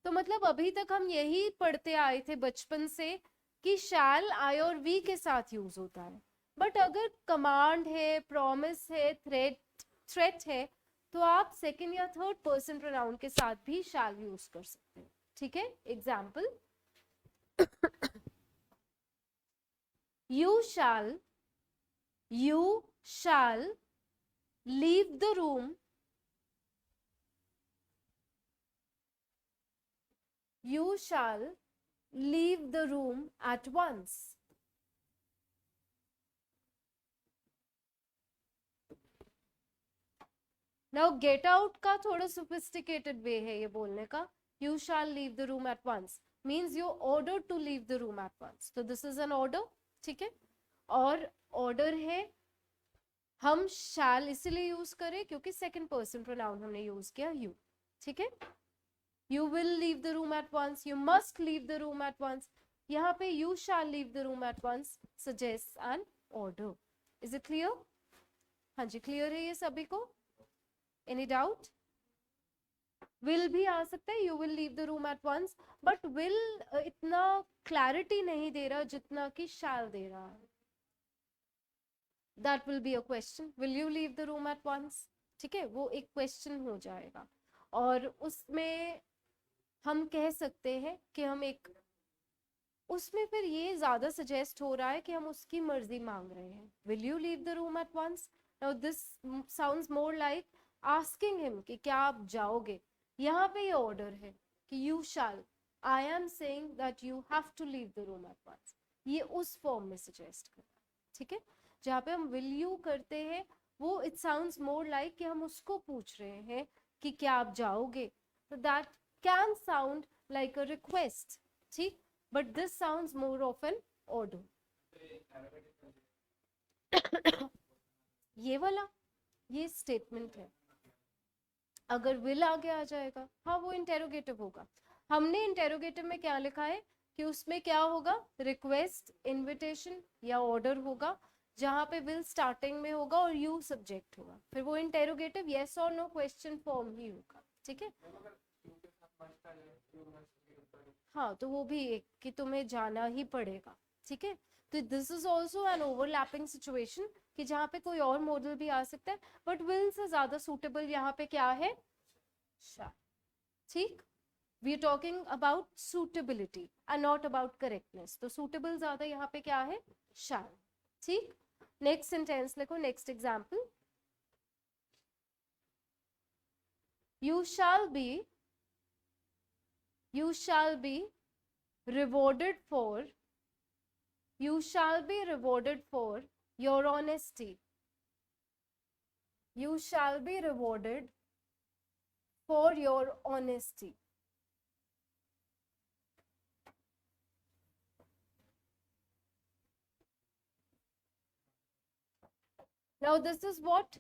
तो मतलब अभी तक हम यही पढ़ते आए थे बचपन से कि शैल आई और वी के साथ यूज होता है, बट अगर कमांड है, प्रॉमिस है, थ्रेट है, तो आप सेकंड या थर्ड पर्सन प्रोनाउन के साथ भी शैल यूज कर सकते हैं। ठीक है, example, you shall leave the room, you shall leave the room at once. Now get out का थोड़ा sophisticated way है ये बोलने का, you shall leave the room at once means you ordered to leave the room at once, तो this is an order, ठीक है, और order है, हम shall इसलिए यूज करें क्योंकि सेकंड पर्सन प्रोनाउन हमने यूज किया you, ठीक है। You will leave the room at once. You must leave the room at once. यहाँ पे you shall leave the room at once suggests an order. Is it clear? हाँ जी, clear है ये सभी को? Any doubt? Will भी आ सकता है, you will leave the room at once, but will इतना clarity नहीं दे रहा जितना कि shall दे रहा है. That will be a question. Will you leave the room at once? ठीक है, वो एक question हो जाएगा. और उसमें हम कह सकते हैं कि हम एक, उसमें फिर ये ज्यादा सजेस्ट हो रहा है कि हम उसकी मर्जी मांग रहे हैं. Will you leave the room at once? Now this sounds more like asking him कि क्या आप जाओगे. यहाँ पे ये ऑर्डर है कि you shall. I am saying that you have to leave the room at once. ये उस फॉर्म में सजेस्ट कर रहा है. ठीक है, जहाँ पे हम will you करते हैं वो it sounds more like कि हम उसको पूछ रहे हैं कि क्या आप जाओगे. So that can sound like a request. ठीक, but this sounds more of an order. ये वाला, ये स्टेटमेंट है. अगर will आगे आ जाएगा, हाँ वो इंटेरोगेटिव होगा. हमने इंटेरोगेटिव में क्या लिखा है कि उसमें क्या होगा, रिक्वेस्ट, इनविटेशन या ऑर्डर होगा, जहां पे will स्टार्टिंग में होगा और you सब्जेक्ट होगा. फिर वो इंटेरोगेटिव yes और no क्वेश्चन फॉर्म ही होगा. ठीक है, हाँ तो वो भी एक कि तुम्हें जाना ही पड़ेगा. ठीक है, तो this is also an overlapping situation कि जहाँ पे कोई और मॉडल भी आ सकता है, बट विल से ज्यादा सुटेबल यहाँ पे क्या है, shall. ठीक, we are talking about suitability and not about correctness. तो सुटेबल ज्यादा यहाँ पे क्या है, shall. ठीक, नेक्स्ट सेंटेंस लिखो, next example. You shall be rewarded for, you shall be rewarded for your honesty. You shall be rewarded for your honesty. Now this is what?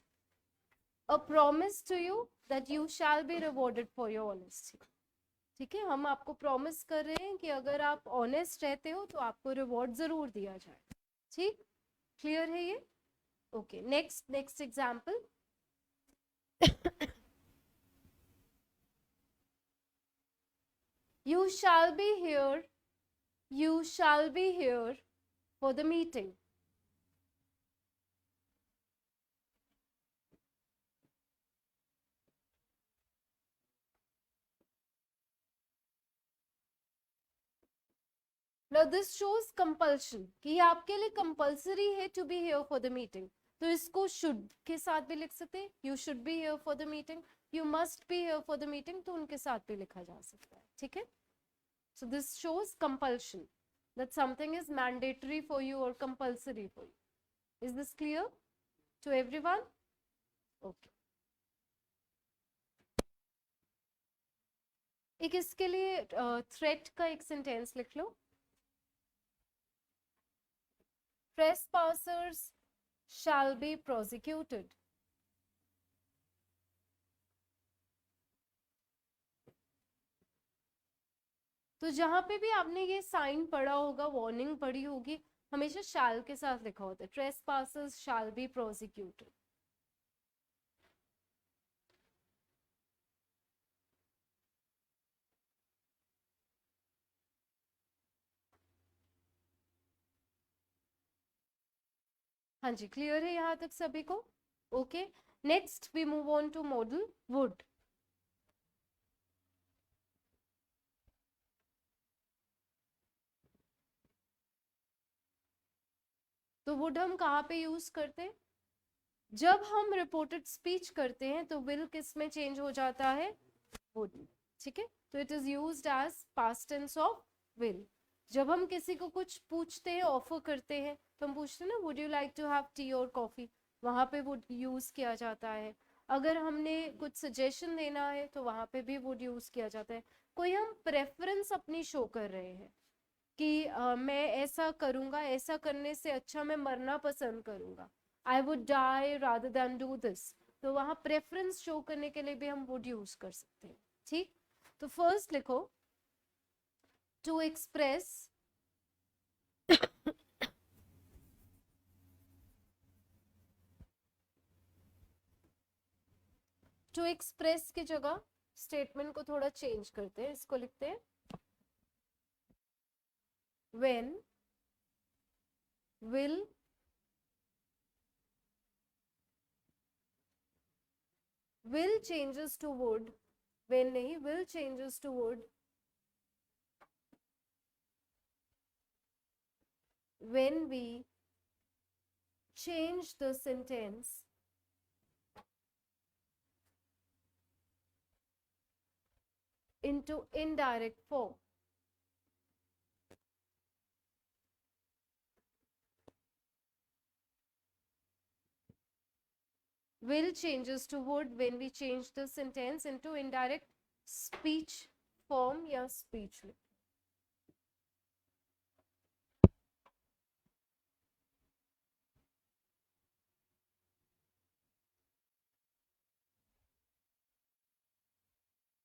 A promise to you that you shall be rewarded for your honesty. ठीक है, हम आपको promise कर रहे हैं कि अगर आप ऑनेस्ट रहते हो तो आपको रिवॉर्ड जरूर दिया जाए. ठीक, क्लियर है ये? Okay, next example. You shall be here. You shall be here for the meeting. Now this shows compulsion कि ये आपके लिए compulsory है to be here for the meeting. तो इसको should के साथ भी लिख सकते हैं. You should be here for the meeting. You must be here for the meeting. तो उनके साथ भी लिखा जा सकता है. ठीक है? So this shows compulsion, that something is mandatory for you or compulsory for you. Is this clear to everyone? Okay. एक इसके लिए threat का एक sentence लिख लो. Trespassers shall be prosecuted. तो जहां पे भी आपने ये साइन पढ़ा होगा, वार्निंग पढ़ी होगी, हमेशा shall के साथ लिखा होता है. Trespassers shall be prosecuted. हाँ जी, क्लियर है यहाँ तक सभी को? Okay, next we move on to modal would. तो वुड हम कहाँ पे यूज करते हैं? जब हम रिपोर्टेड स्पीच करते हैं तो विल किस में चेंज हो जाता है, वुड. ठीक है, तो it is used as past tense of will. जब हम किसी को कुछ पूछते हैं, ऑफर करते हैं, तो हम पूछते हैं ना, would you like to have tea और कॉफी, वहां पे वुड यूज किया जाता है. अगर हमने कुछ सजेशन देना है तो वहां पे भी वुड यूज किया जाता है. कोई हम प्रेफरेंस अपनी शो कर रहे हैं कि मैं ऐसा करूंगा, ऐसा करने से अच्छा मैं मरना पसंद करूंगा, I would die rather than do this, तो वहां प्रेफरेंस शो करने के लिए भी हम वुड यूज कर सकते हैं. ठीक, तो फर्स्ट लिखो टू एक्सप्रेस टू एक्सप्रेस की जगह स्टेटमेंट को थोड़ा चेंज करते हैं, इसको लिखते हैं when will changes to would, when नहीं will changes to would, when we change the sentence into indirect form. Will changes to would when we change the sentence into indirect speech form या speech.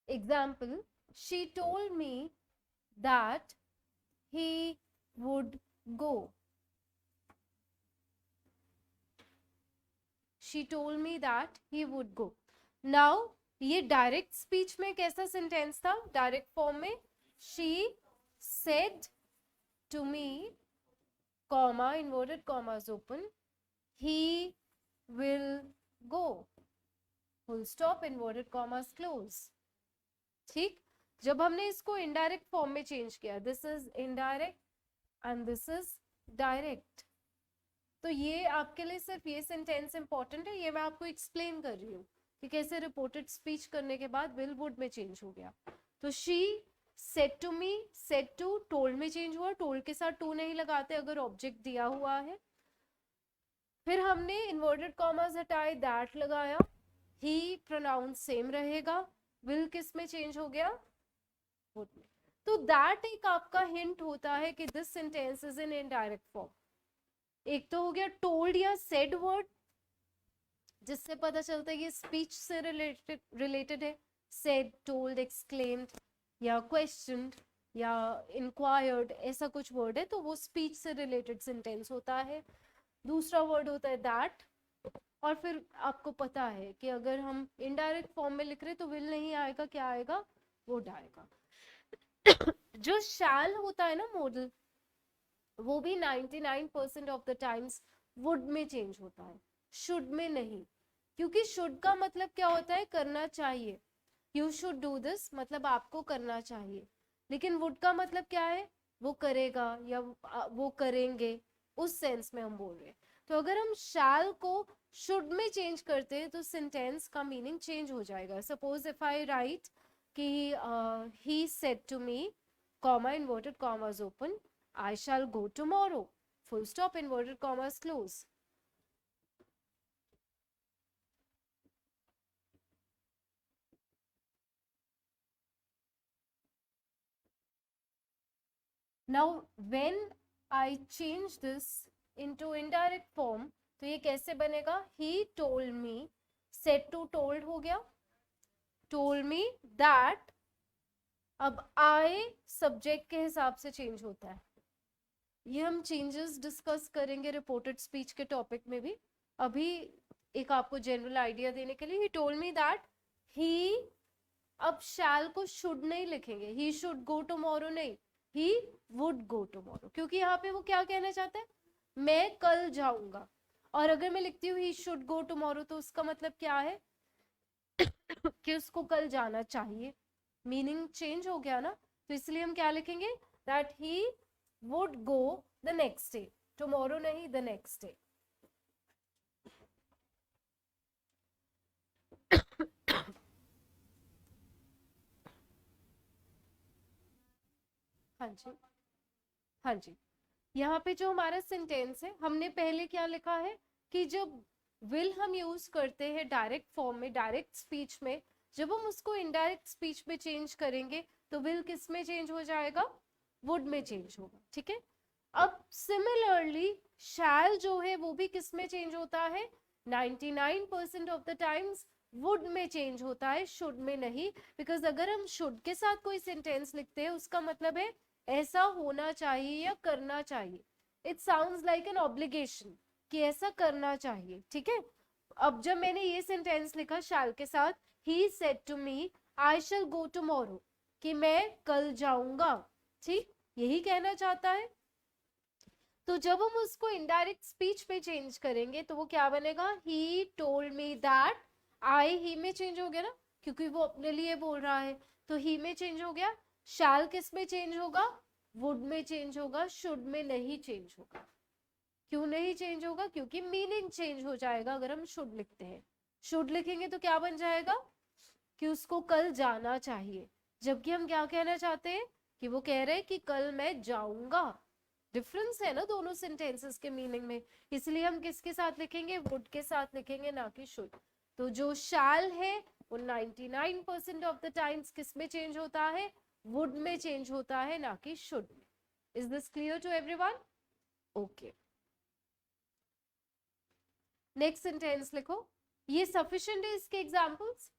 Example, she told me that he would go. She told me that he would go. Now ये direct speech में कैसा sentence था? Direct form में she said to me, comma, inverted commas open, he will go, full stop, inverted commas close. ठीक, जब हमने इसको indirect form में चेंज किया, this is indirect and this is direct, तो ये आपके लिए सिर्फ ये सेंटेंस इंपॉर्टेंट है, ये मैं आपको एक्सप्लेन कर रही हूँ कि कैसे रिपोर्टेड स्पीच करने के बाद विल वुड में चेंज हो गया. तो she said to me, said to told में चेंज हुआ, टोल्ड के साथ टू नहीं लगाते अगर ऑब्जेक्ट दिया हुआ है. फिर हमने इन्वर्टेड कॉमास हटाए, दैट लगाया, ही प्रोनाउन सेम रहेगा, विल किस में चेंज हो गया? वुड में. तो दैट एक आपका हिंट होता है कि this sentence is in indirect form. एक तो हो गया टोल्ड या सेड वर्ड, जिससे पता चलता है कि स्पीच से रिलेटेड है. सेड, टोल्ड, एक्सक्लेम्ड या क्वेश्चनड या इंक्वायर्ड, ऐसा कुछ वर्ड है तो वो स्पीच से रिलेटेड सेंटेंस होता है. दूसरा वर्ड होता है दैट, और फिर आपको पता है कि अगर हम इनडायरेक्ट फॉर्म में लिख रहे तो विल नहीं आएगा, क्या आएगा? वुड आएगा. जो शैल होता है ना मॉडल, वो भी 99% ऑफ द टाइम्स वुड में चेंज होता है, शुड में नहीं. क्योंकि शुड का मतलब क्या होता है? करना चाहिए. यू शुड डू दिस मतलब आपको करना चाहिए. लेकिन वुड का मतलब क्या है? वो करेगा या वो करेंगे, उस सेंस में हम बोल रहे हैं. तो अगर हम शैल को शुड में चेंज करते हैं तो सेंटेंस का मीनिंग चेंज हो जाएगा. सपोज इफ आई राइट कि he said to me, comma, inverted commas open, I shall go tomorrow, full stop, inverted commas close. Now when I change this into indirect form, तो ये कैसे बनेगा? He told me, said to told हो गया, told me that. अब I subject के हिसाब से चेंज होता है. ये हम चेंजेस डिस्कस करेंगे रिपोर्टेड स्पीच के टॉपिक में भी. अभी एक आपको जनरल आइडिया देने के लिए, he told me that he, अब शैल को शुड नहीं लिखेंगे, ही शुड गो टुमारो नहीं, ही वुड गो टुमारो, क्योंकि यहाँ पे वो क्या कहना चाहता है? मैं कल जाऊंगा. और अगर मैं लिखती हूँ ही शुड गो टुमारो तो उसका मतलब क्या है? कि उसको कल जाना चाहिए. मीनिंग चेंज हो गया ना. तो इसलिए हम क्या लिखेंगे? That he would go the next day, tomorrow नहीं, the next day. हाँ जी, हाँ जी. यहाँ पे जो हमारा सेंटेंस है, हमने पहले क्या लिखा है कि जब विल हम यूज करते हैं डायरेक्ट फॉर्म में, डायरेक्ट स्पीच में, जब हम उसको इनडायरेक्ट स्पीच में चेंज करेंगे तो विल किस में चेंज हो जाएगा? वुड में चेंज होगा. ठीक है. अब सिमिलरली शैल जो है वो भी किस में चेंज होता है? 99% ऑफ द टाइम्स वुड में चेंज होता है, शुड में नहीं। बिकॉज अगर हम शुड के साथ कोई सेंटेंस लिखते हैं उसका मतलब है ऐसा होना चाहिए या करना चाहिए। It sounds like an obligation कि ऐसा करना चाहिए, ठीक है। अब जब मैंने ये सेंटेंस लिखा शैल के साथ, he said to me I shall go tomorrow, कि मैं कल जाऊंगा, ठीक, यही कहना चाहता है। तो जब हम उसको इनडायरेक्ट स्पीच पे चेंज करेंगे तो वो क्या बनेगा, ही टोल्ड मी दैट, आई ही में चेंज हो गया ना, क्योंकि वो अपने लिए बोल रहा है, तो ही में चेंज हो गया। शैल किस में चेंज होगा, वुड में चेंज होगा, शुड में नहीं चेंज होगा। क्यों नहीं चेंज होगा, क्योंकि मीनिंग चेंज हो जाएगा अगर हम शुड लिखते हैं। शुड लिखेंगे तो क्या बन जाएगा कि उसको कल जाना चाहिए, जबकि हम क्या कहना चाहते हैं कि वो कह रहे हैं कि कल मैं जाऊंगा। डिफरेंस है ना दोनों सेंटेंसेस के मीनिंग में, इसलिए हम किसके साथ लिखेंगे, वुड के साथ लिखेंगे, ना कि शुड। तो जो शैल है वो 99% ऑफ द टाइम्स किस में चेंज होता है, वुड में चेंज होता है, ना कि शुड में। Is this clear to everyone? Okay, next sentence लिखो। ये सफिशिएंट है इसके एग्जांपल्स,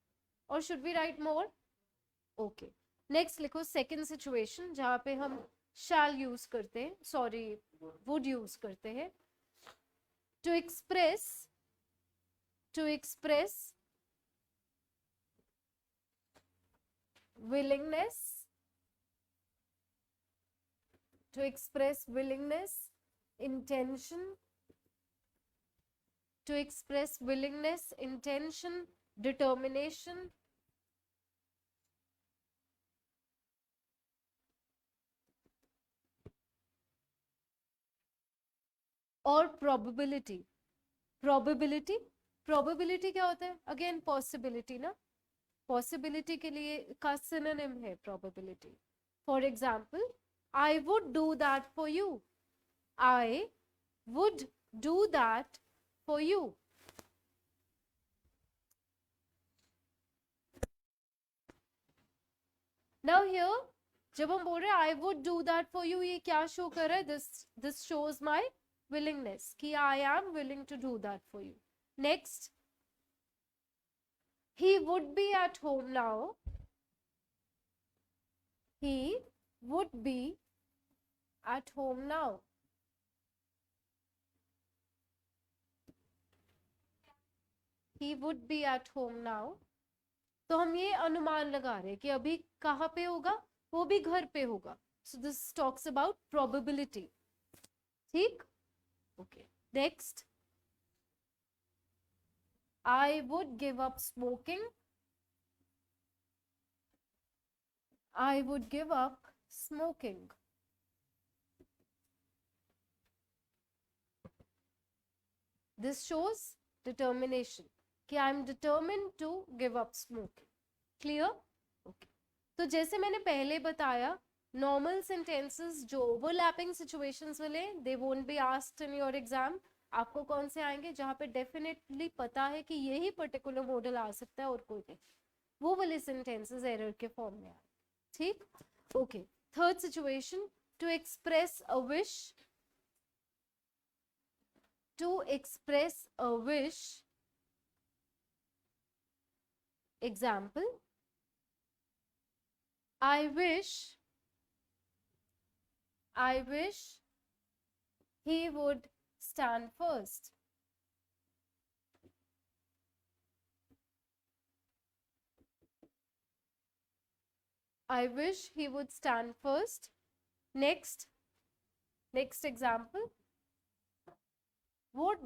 और should we write more? Okay, next लिखो सेकंड सिचुएशन जहां पे हम शैल यूज करते हैं, सॉरी वुड यूज करते हैं। To express, to express willingness, to express willingness, intention, to express willingness, intention, determination, और probability। probability, probability क्या होता है, अगेन पॉसिबिलिटी ना, पॉसिबिलिटी के लिए का सिनोनिम है probability। For example, I would do that for you, I would do that for you। Now here जब हम बोल रहे हैं I would do that for you, ये क्या शो कर रहा है, this shows my willingness कि I am willing to do that for you। Next, he would be at home now, he would be at home now। he would be at home now। तो हम ये अनुमान लगा रहे हैं कि अभी कहाँ पे होगा, वो भी घर पे होगा। So this talks about probability, ठीक, okay. Next, I would give up smoking, I would give up smoking। This shows determination कि I am determined to give up smoking। Clear? Okay। तो जैसे मैंने पहले बताया, नॉर्मल सेंटेंसेस जो overlapping situations वाले, they won't be asked in your exam. आपको कौन से आएंगे जहां पे डेफिनेटली पता है कि यही पर्टिकुलर मॉडल आ सकता है और कोई नहीं, वो वाले सेंटेंसेस एरर के फॉर्म में आए, ठीक, okay. Third situation, to express a wish, to express a wish। Example, I wish he would stand first। I wish he would stand first। Next example, would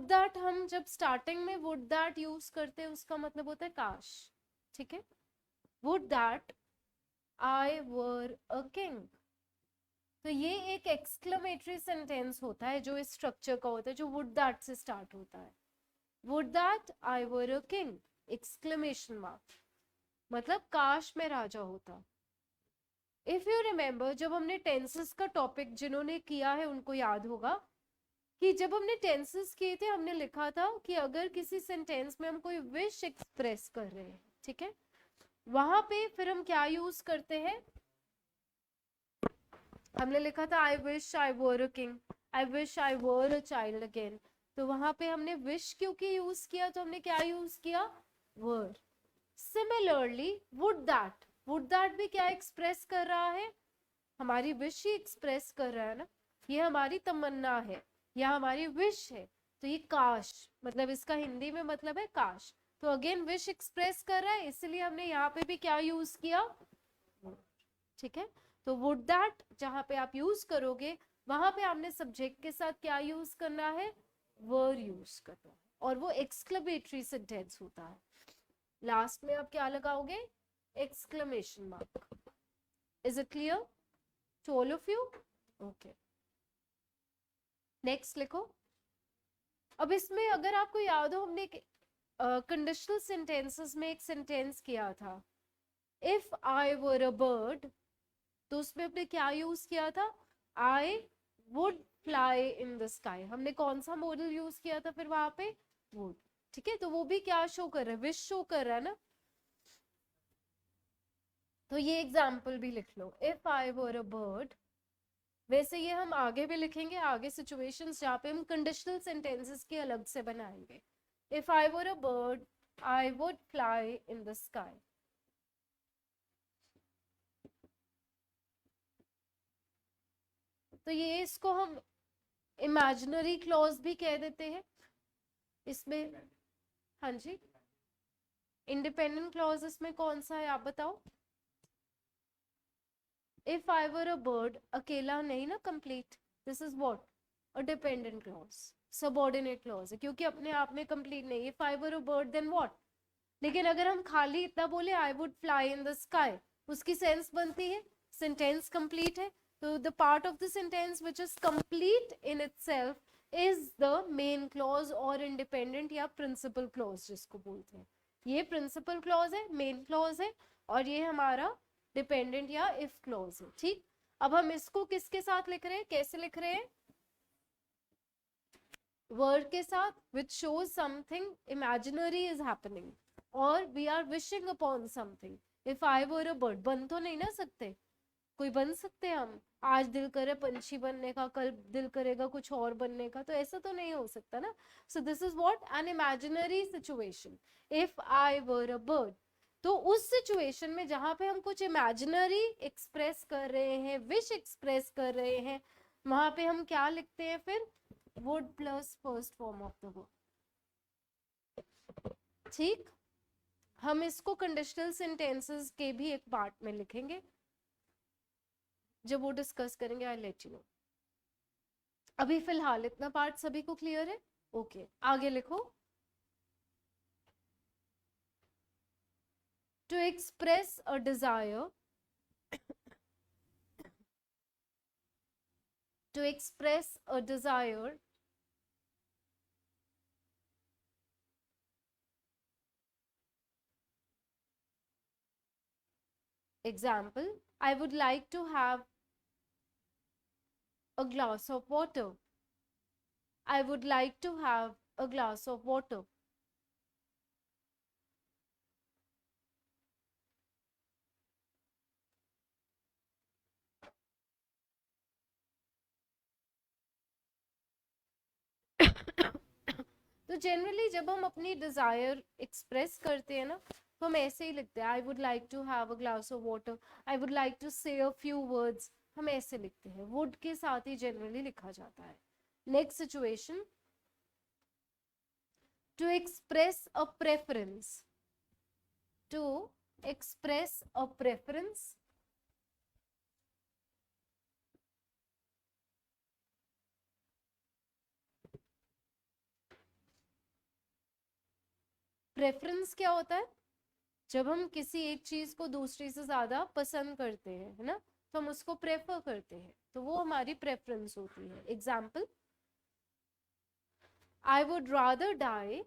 that हम जब starting में would that use करते हैं उसका मतलब होता है काश, ठीक है। would that I were a king। तो ये एक एक्सक्लेमेटरी सेंटेंस होता है जो इस स्ट्रक्चर का होता है, जो would that से स्टार्ट होता है। would that I were a king, exclamation mark, मतलब काश मैं राजा होता। इफ यू रिमेम्बर, जब हमने टेंसेस का टॉपिक जिन्होंने किया है उनको याद होगा कि जब हमने टेंसेस किए थे हमने लिखा था कि अगर किसी सेंटेंस में हम कोई विश एक्सप्रेस कर रहे हैं, ठीक है, वहां पे फिर हम क्या यूज करते हैं, हमने लिखा था I wish I were a king, I wish I were a child again. तो वहां पे हमने विश क्योंकि यूज किया तो हमने क्या यूज किया, वर। सिमिलरली वुड दैट भी क्या एक्सप्रेस कर रहा है, हमारी विश ही एक्सप्रेस कर रहा है ना, ये हमारी तमन्ना है या हमारी विश है। तो ये काश, मतलब इसका हिंदी में मतलब है काश। तो अगेन विश एक्सप्रेस कर रहा है, इसलिए हमने यहाँ पे भी क्या यूज किया, ठीक है। तो वुड दैट जहां पे आप यूज करोगे वहां पे आपने सब्जेक्ट के साथ क्या यूज करना है, वर यूज करना है, और वो एक्सक्लेमेटरी सेंटेंस होता है। लास्ट में आप क्या लगाओगे, exclamation mark. Is it clear to all of you? Okay, next लिखो। अब इसमें अगर आपको याद हो, हमने कंडीशनल सेंटेंसेस में एक सेंटेंस किया था, if I were a bird, तो उसमें हमने क्या यूज किया था, आई would fly in the sky. हमने कौन सा मॉडल यूज किया था फिर वहां पे, वुड, ठीक है। तो वो भी क्या शो कर रहा है, विश शो कर रहा है ना। तो ये एग्जाम्पल भी लिख लो, if I were a bird. वैसे ये हम आगे भी लिखेंगे, आगे सिचुएशंस जहाँ पे हम कंडीशनल सेंटेंसेस के अलग से बनाएंगे। If I were a bird I would fly in the sky. तो ये इसको हम इमेजिनरी क्लॉज भी कह देते हैं इसमें। हाँ जी, इंडिपेंडेंट क्लॉज इसमें कौन सा है आप बताओ। If I were a bird, अकेला नहीं ना, complete, this is what, a dependent clause, subordinate clause है क्योंकि अपने आप में कंप्लीट नहीं है। If I were a bird then what. लेकिन अगर हम खाली इतना बोले I would fly in the sky, उसकी सेंस बनती है, सेंटेंस कंप्लीट है। तो the part of the sentence which is complete in itself is the main clause और इंडिपेंडेंट या प्रिंसिपल क्लॉज जिसको बोलते हैं। ये प्रिंसिपल क्लॉज है, मेन क्लॉज है, और ये हमारा डिपेंडेंट या इफ क्लॉज है, ठीक। अब हम इसको किसके साथ लिख रहे हैं, कैसे लिख रहे हैं, वर्ड के साथ which shows something imaginary is happening और we are wishing upon something। if I were a bird, बन तो नहीं ना सकते, कोई बन सकते हैं हम, आज दिल करे पंछी बनने का, कल दिल करेगा कुछ और बनने का, तो ऐसा तो नहीं हो सकता ना। so this is what an imaginary situation, if I were a bird। तो उस सिचुएशन में जहां पे हम कुछ इमेजिनरी एक्सप्रेस कर रहे हैं, विश एक्सप्रेस कर रहे हैं, वहां पे हम क्या लिखते हैं फिर, would plus first form of the verb, ठीक। हम इसको कंडीशनल सेंटेंसेस के भी एक पार्ट में लिखेंगे, जब वो डिस्कस करेंगे आई लेट यू नो। अभी फिलहाल इतना पार्ट सभी को क्लियर है, ओके। आगे लिखो, to express a desire, to express a desire, example, I would like to have a glass of water, I would like to have a glass of water। तो generally जब हम अपनी Dzire express करते हैं ना, तो हम ऐसे ही लिखते हैं, I would like to have a glass of water, I would like to say a few words, हम ऐसे लिखते हैं, वुड के साथ ही जनरली लिखा जाता है। Next situation, to express a preference, to express a preference, preference क्या होता है, जब हम किसी एक चीज को दूसरी से ज्यादा पसंद करते हैं, है ना, तो हम उसको प्रेफर करते हैं, तो वो हमारी प्रेफरेंस होती है। Example, I would rather die,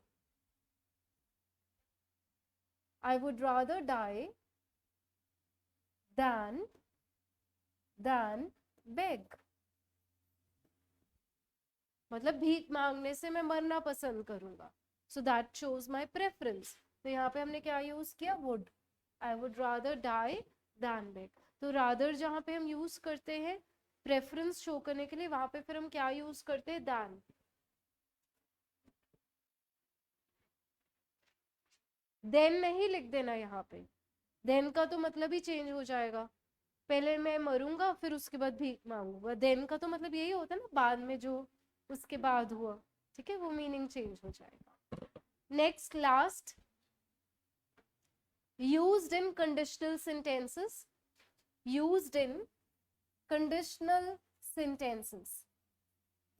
I would rather die than beg। मतलब भीख मांगने से मैं मरना पसंद करूंगा, so that shows my preference। तो यहाँ पे हमने क्या यूज किया, would, I would rather die than beg। तो rather जहाँ पे हम यूज करते हैं प्रेफरेंस शो करने के लिए, वहां पे फिर हम क्या यूज करते हैं, than। देन नहीं लिख देना यहाँ पे, देन का तो मतलब ही चेंज हो जाएगा, पहले मैं मरूंगा फिर उसके बाद भीख मांगूंगा, देन का तो मतलब यही होता है ना, बाद में जो उसके बाद हुआ, ठीक है, वो मीनिंग चेंज हो जाएगा। Next last, used in conditional sentences, used in conditional sentences,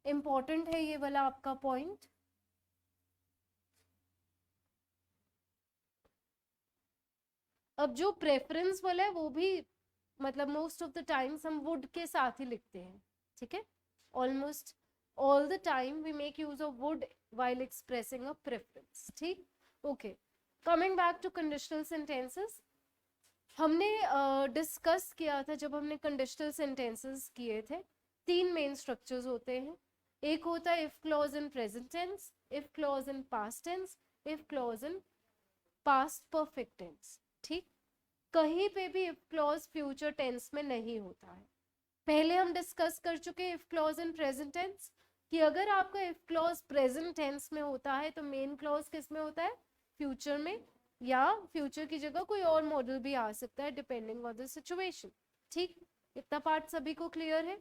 important है ये वाला आपका पॉइंट। अब जो प्रेफरेंस वाला है वो भी मतलब मोस्ट ऑफ द टाइम्स हम वुड के साथ ही लिखते हैं, ठीक है, almost all the time we make use of would while expressing a preference, ठीक, okay. Coming back to conditional sentences, हमने डिस्कस किया था जब हमने कंडीशनल सेंटेंसेस किए थे, तीन मेन स्ट्रक्चर्स होते हैं, एक होता है if clause in present tense, if clause in past tense, if clause in past perfect tense, ठीक, कहीं पे भी इफ क्लॉज फ्यूचर टेंस में नहीं होता है। पहले हम डिस्कस कर चुके हैं if clause in present tense कि अगर आपका इफ क्लॉज प्रेजेंट टेंस में होता है तो मेन क्लॉज किस में होता है, फ्यूचर में, या फ्यूचर की जगह कोई और मॉडल भी आ सकता है डिपेंडिंग ऑन द सिचुएशन, ठीक, इतना पार्ट सभी को क्लियर है।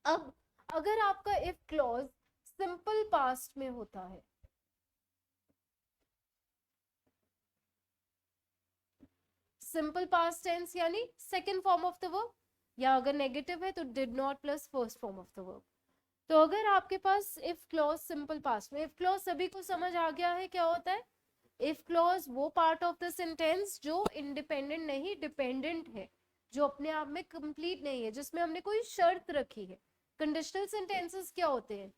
अब अगर आपका इफ क्लॉज सिंपल पास्ट में होता है, सिंपल पास्ट टेंस यानी second form of the verb, या अगर नेगेटिव है तो did not plus first form of the verb, तो अगर आपके पास इफ क्लॉज सिंपल पास्ट में, इफ क्लॉज सभी को समझ आ गया है क्या होता है, इफ क्लॉज वो पार्ट ऑफ द सेंटेंस जो इंडिपेंडेंट नहीं डिपेंडेंट है, जो अपने आप में कंप्लीट नहीं है, जिसमें हमने कोई शर्त रखी है। कंडीशनल सेंटेंसेस क्या होते हैं,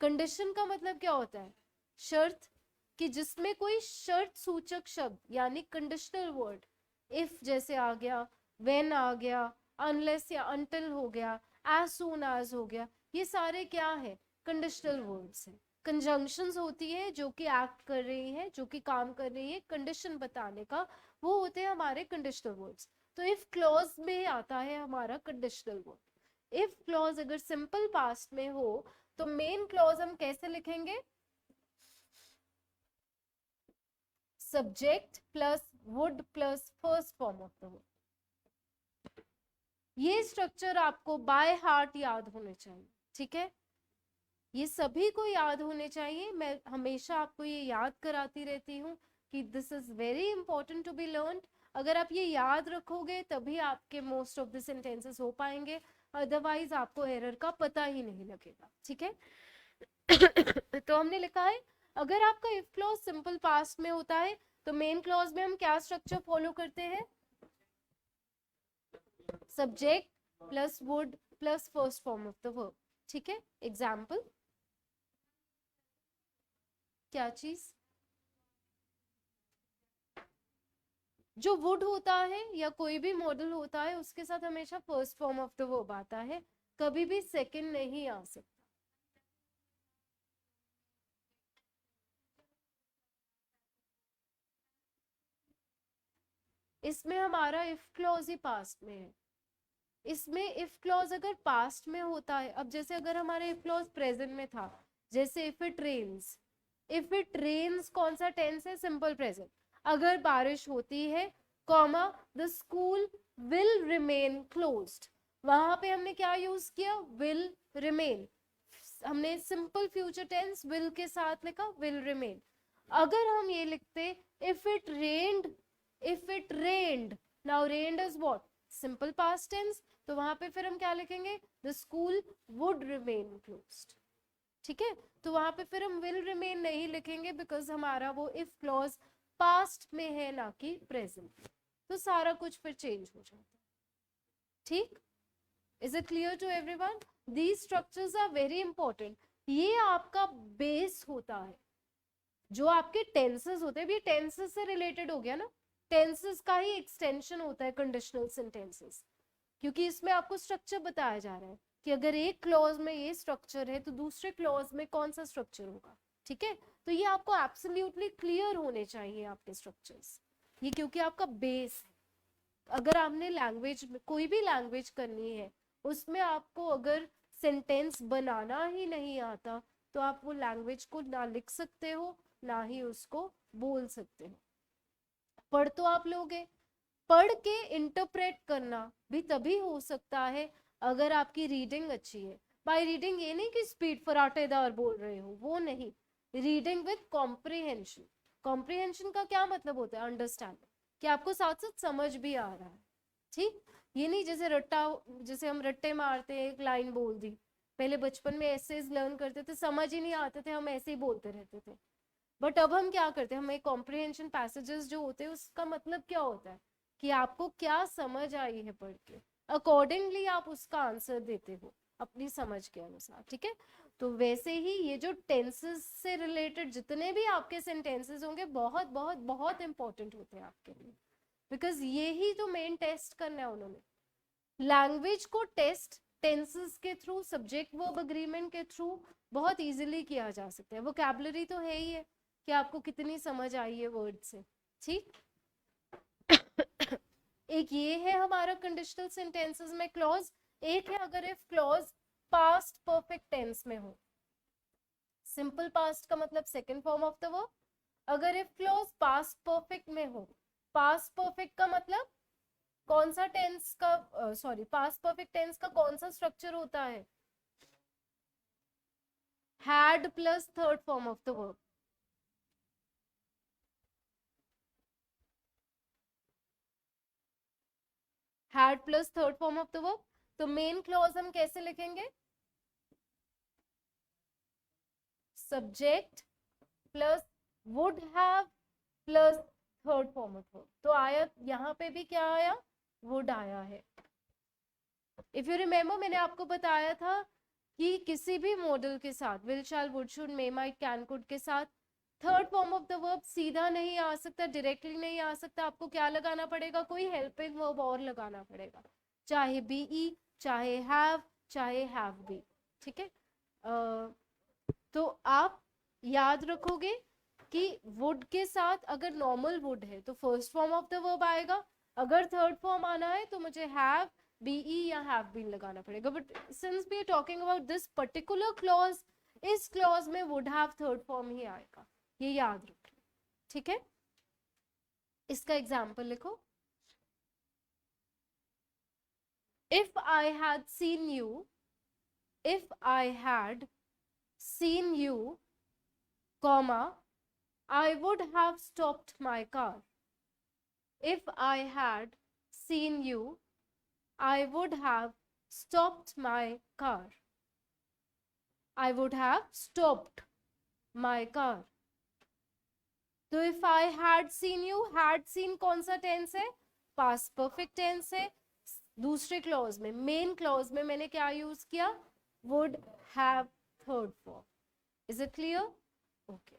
कंडीशन का मतलब क्या होता है, शर्त, कि जिसमें कोई शर्त सूचक शब्द यानी कंडीशनल वर्ड, इफ जैसे आ गया, व्हेन आ गया, अनलेस या अनटिल हो गया, एज सून एज हो गया, ये सारे क्या है, कंडीशनल वर्ड्स हैं, कंजंक्शंस होती है जो कि एक्ट कर रही है, जो कि काम कर रही है कंडीशन बताने का, वो होते हैं हमारे कंडीशनल वर्ड्स। तो इफ क्लॉज में आता है हमारा कंडीशनल वर्ड। इफ क्लॉज अगर सिंपल पास्ट में हो तो मेन क्लॉज हम कैसे लिखेंगे, subject plus would plus first form of the word. ये स्ट्रक्चर आपको बाय हार्ट याद होने चाहिए, ठीक है, ये सभी को याद होने चाहिए, मैं हमेशा आपको ये याद कराती रहती हूँ कि this is very important to be learn. अगर आप ये याद रखोगे तभी आपके मोस्ट ऑफ द सेंटेंसेस हो पाएंगे, अदरवाइज आपको एरर का पता ही नहीं लगेगा, ठीक है। तो हमने लिखा है अगर आपका इफ क्लॉज सिंपल पास्ट में होता है तो मेन क्लॉज में हम क्या स्ट्रक्चर फॉलो करते हैं, subject plus would plus first form of the verb, ठीक है। एग्जाम्पल, क्या चीज, जो वुड होता है या कोई भी मॉडल होता है उसके साथ हमेशा first form of the verb आता है, कभी भी सेकंड नहीं आ सकता। इसमें हमारा इफ क्लॉज ही पास्ट में है, इसमें इफ क्लॉज अगर पास्ट में होता है, अब जैसे अगर हमारा इफ क्लॉज प्रेजेंट में था, जैसे if it rains, if it rains कौन सा टेंस है, सिंपल प्रेजेंट, अगर बारिश होती है, comma the school will remain closed, वहां पे हमने क्या यूज किया, विल रिमेन, हमने सिंपल फ्यूचर टेंस विल के साथ लिखा विल रिमेन। अगर हम ये लिखते if it rained, if it rained, now rained is what, simple past tense, तो वहां पे फिर हम क्या लिखेंगे, the school would remain closed, ठीक है। तो वहां पे फिर हम विल रिमेन नहीं लिखेंगे बिकॉज हमारा वो इफ क्लॉज पास्ट में है ना कि प्रेजेंट, तो सारा कुछ फिर चेंज हो जाता है, ठीक। Is it clear to everyone, these structures are very important, ये आपका बेस होता है, जो आपके टेंसेस होते हैं, ये टेंसेस से रिलेटेड हो गया ना, टेंसेस का ही एक्सटेंशन होता है कंडीशनल सेंटेंसेस, क्योंकि इसमें आपको स्ट्रक्चर बताया जा रहा है कि अगर एक क्लॉज में ये स्ट्रक्चर है तो दूसरे क्लॉज में कौन सा स्ट्रक्चर होगा, ठीक है। तो ये आपको एब्सोल्युटली क्लियर होने चाहिए आपके स्ट्रक्चर्स, ये क्योंकि आपका बेस है। अगर आपने लैंग्वेज में कोई भी लैंग्वेज करनी है, उसमें आपको अगर सेंटेंस बनाना ही नहीं आता तो आप वो लैंग्वेज को ना लिख सकते हो ना ही उसको बोल सकते हो। पढ़ तो आप लोगे, पढ़ के इंटरप्रेट करना भी तभी हो सकता है अगर आपकी रीडिंग अच्छी है। बाय रीडिंग ये नहीं कि स्पीड फराटेदार बोल रहे हो, वो नहीं, रीडिंग विद कॉम्प्रिहेंशन। कॉम्प्रिहेंशन का क्या मतलब होता है? अंडरस्टैंडिंग, कि आपको साथ साथ समझ भी आ रहा है। ठीक, ये नहीं जैसे रट्टा, जैसे हम रट्टे मारते हैं, एक लाइन बोल दी, पहले बचपन में ऐसे लर्न करते थे, समझ ही नहीं आते थे, हम ऐसे ही बोलते रहते थे। बट अब हम क्या करते हैं, हमें कॉम्प्रिहेंशन पैसेजेस जो होते हैं उसका मतलब क्या होता है कि आपको क्या समझ आई है पढ़ के, अकॉर्डिंगली आप उसका आंसर देते हो अपनी समझ के अनुसार। ठीक है, तो वैसे ही ये जो टेंसेस से रिलेटेड जितने भी आपके सेंटेंसेस होंगे बहुत बहुत बहुत इंपॉर्टेंट होते हैं आपके लिए, बिकॉज ये ही तो मेन टेस्ट करना है उन्होंने। लैंग्वेज को टेस्ट टेंसेस के थ्रू, सब्जेक्ट वर्ब अग्रीमेंट के थ्रू बहुत इजीली किया जा सकता है। वोकैबुलरी तो है ही है कि आपको कितनी समझ आई है वर्ड से। ठीक एक ये है हमारा कंडीशनल सेंटेंसेस में क्लॉज। एक है अगर if clause past perfect tense में हो। सिंपल पास्ट का मतलब second form of the verb. अगर इफ क्लॉज पास्ट परफेक्ट में हो, पास्ट परफेक्ट का मतलब कौन सा टेंस का, सॉरी, पास्ट परफेक्ट टेंस का कौन सा स्ट्रक्चर होता है? Had plus third form of the verb. Had plus third form of the verb. तो मेन क्लॉज हम कैसे लिखेंगे? Subject plus would have plus third form of verb. तो आया, यहाँ पे भी क्या आया? वुड आया है। इफ यू रिमेम्बर मैंने आपको बताया था कि किसी भी मॉडल के साथ, will shell would should may might can could के साथ third form of the verb सीधा नहीं आ सकता, डायरेक्टली नहीं आ सकता। आपको क्या लगाना पड़ेगा? कोई हेल्पिंग वर्ब और लगाना पड़ेगा, चाहे बीई, चाहे हैव, चाहे हैव बी। ठीक है, तो आप याद रखोगे कि वुड के साथ अगर नॉर्मल वुड है तो first form of the verb आएगा, अगर थर्ड फॉर्म आना है तो मुझे हैव, बीई या हैव बीन लगाना पड़ेगा। But since we are talking about this particular clause, इस क्लॉज में वुड हैव थर्ड फॉर्म ही आएगा, ये याद रखिए। ठीक है, इसका एग्जाम्पल लिखो। If I had seen you, if I had seen you, comma, I would have stopped my car. If I had seen you, I would have stopped my car. I would have stopped my car. तो if I had seen you, had seen कौन सा tense है? Past perfect tense है। दूसरे clause में, main clause में मैंने क्या यूज किया? would have third form. Is it clear? Okay.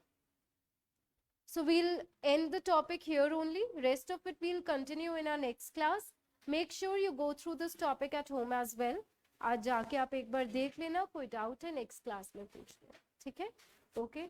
So we'll end the topic here only. Rest of it we'll continue in our next class. Make sure you go through this topic at home as well. आज जाके आप एक बार देख लेना, कोई doubt है next class में पूछ लेना। ठीक है, ओके।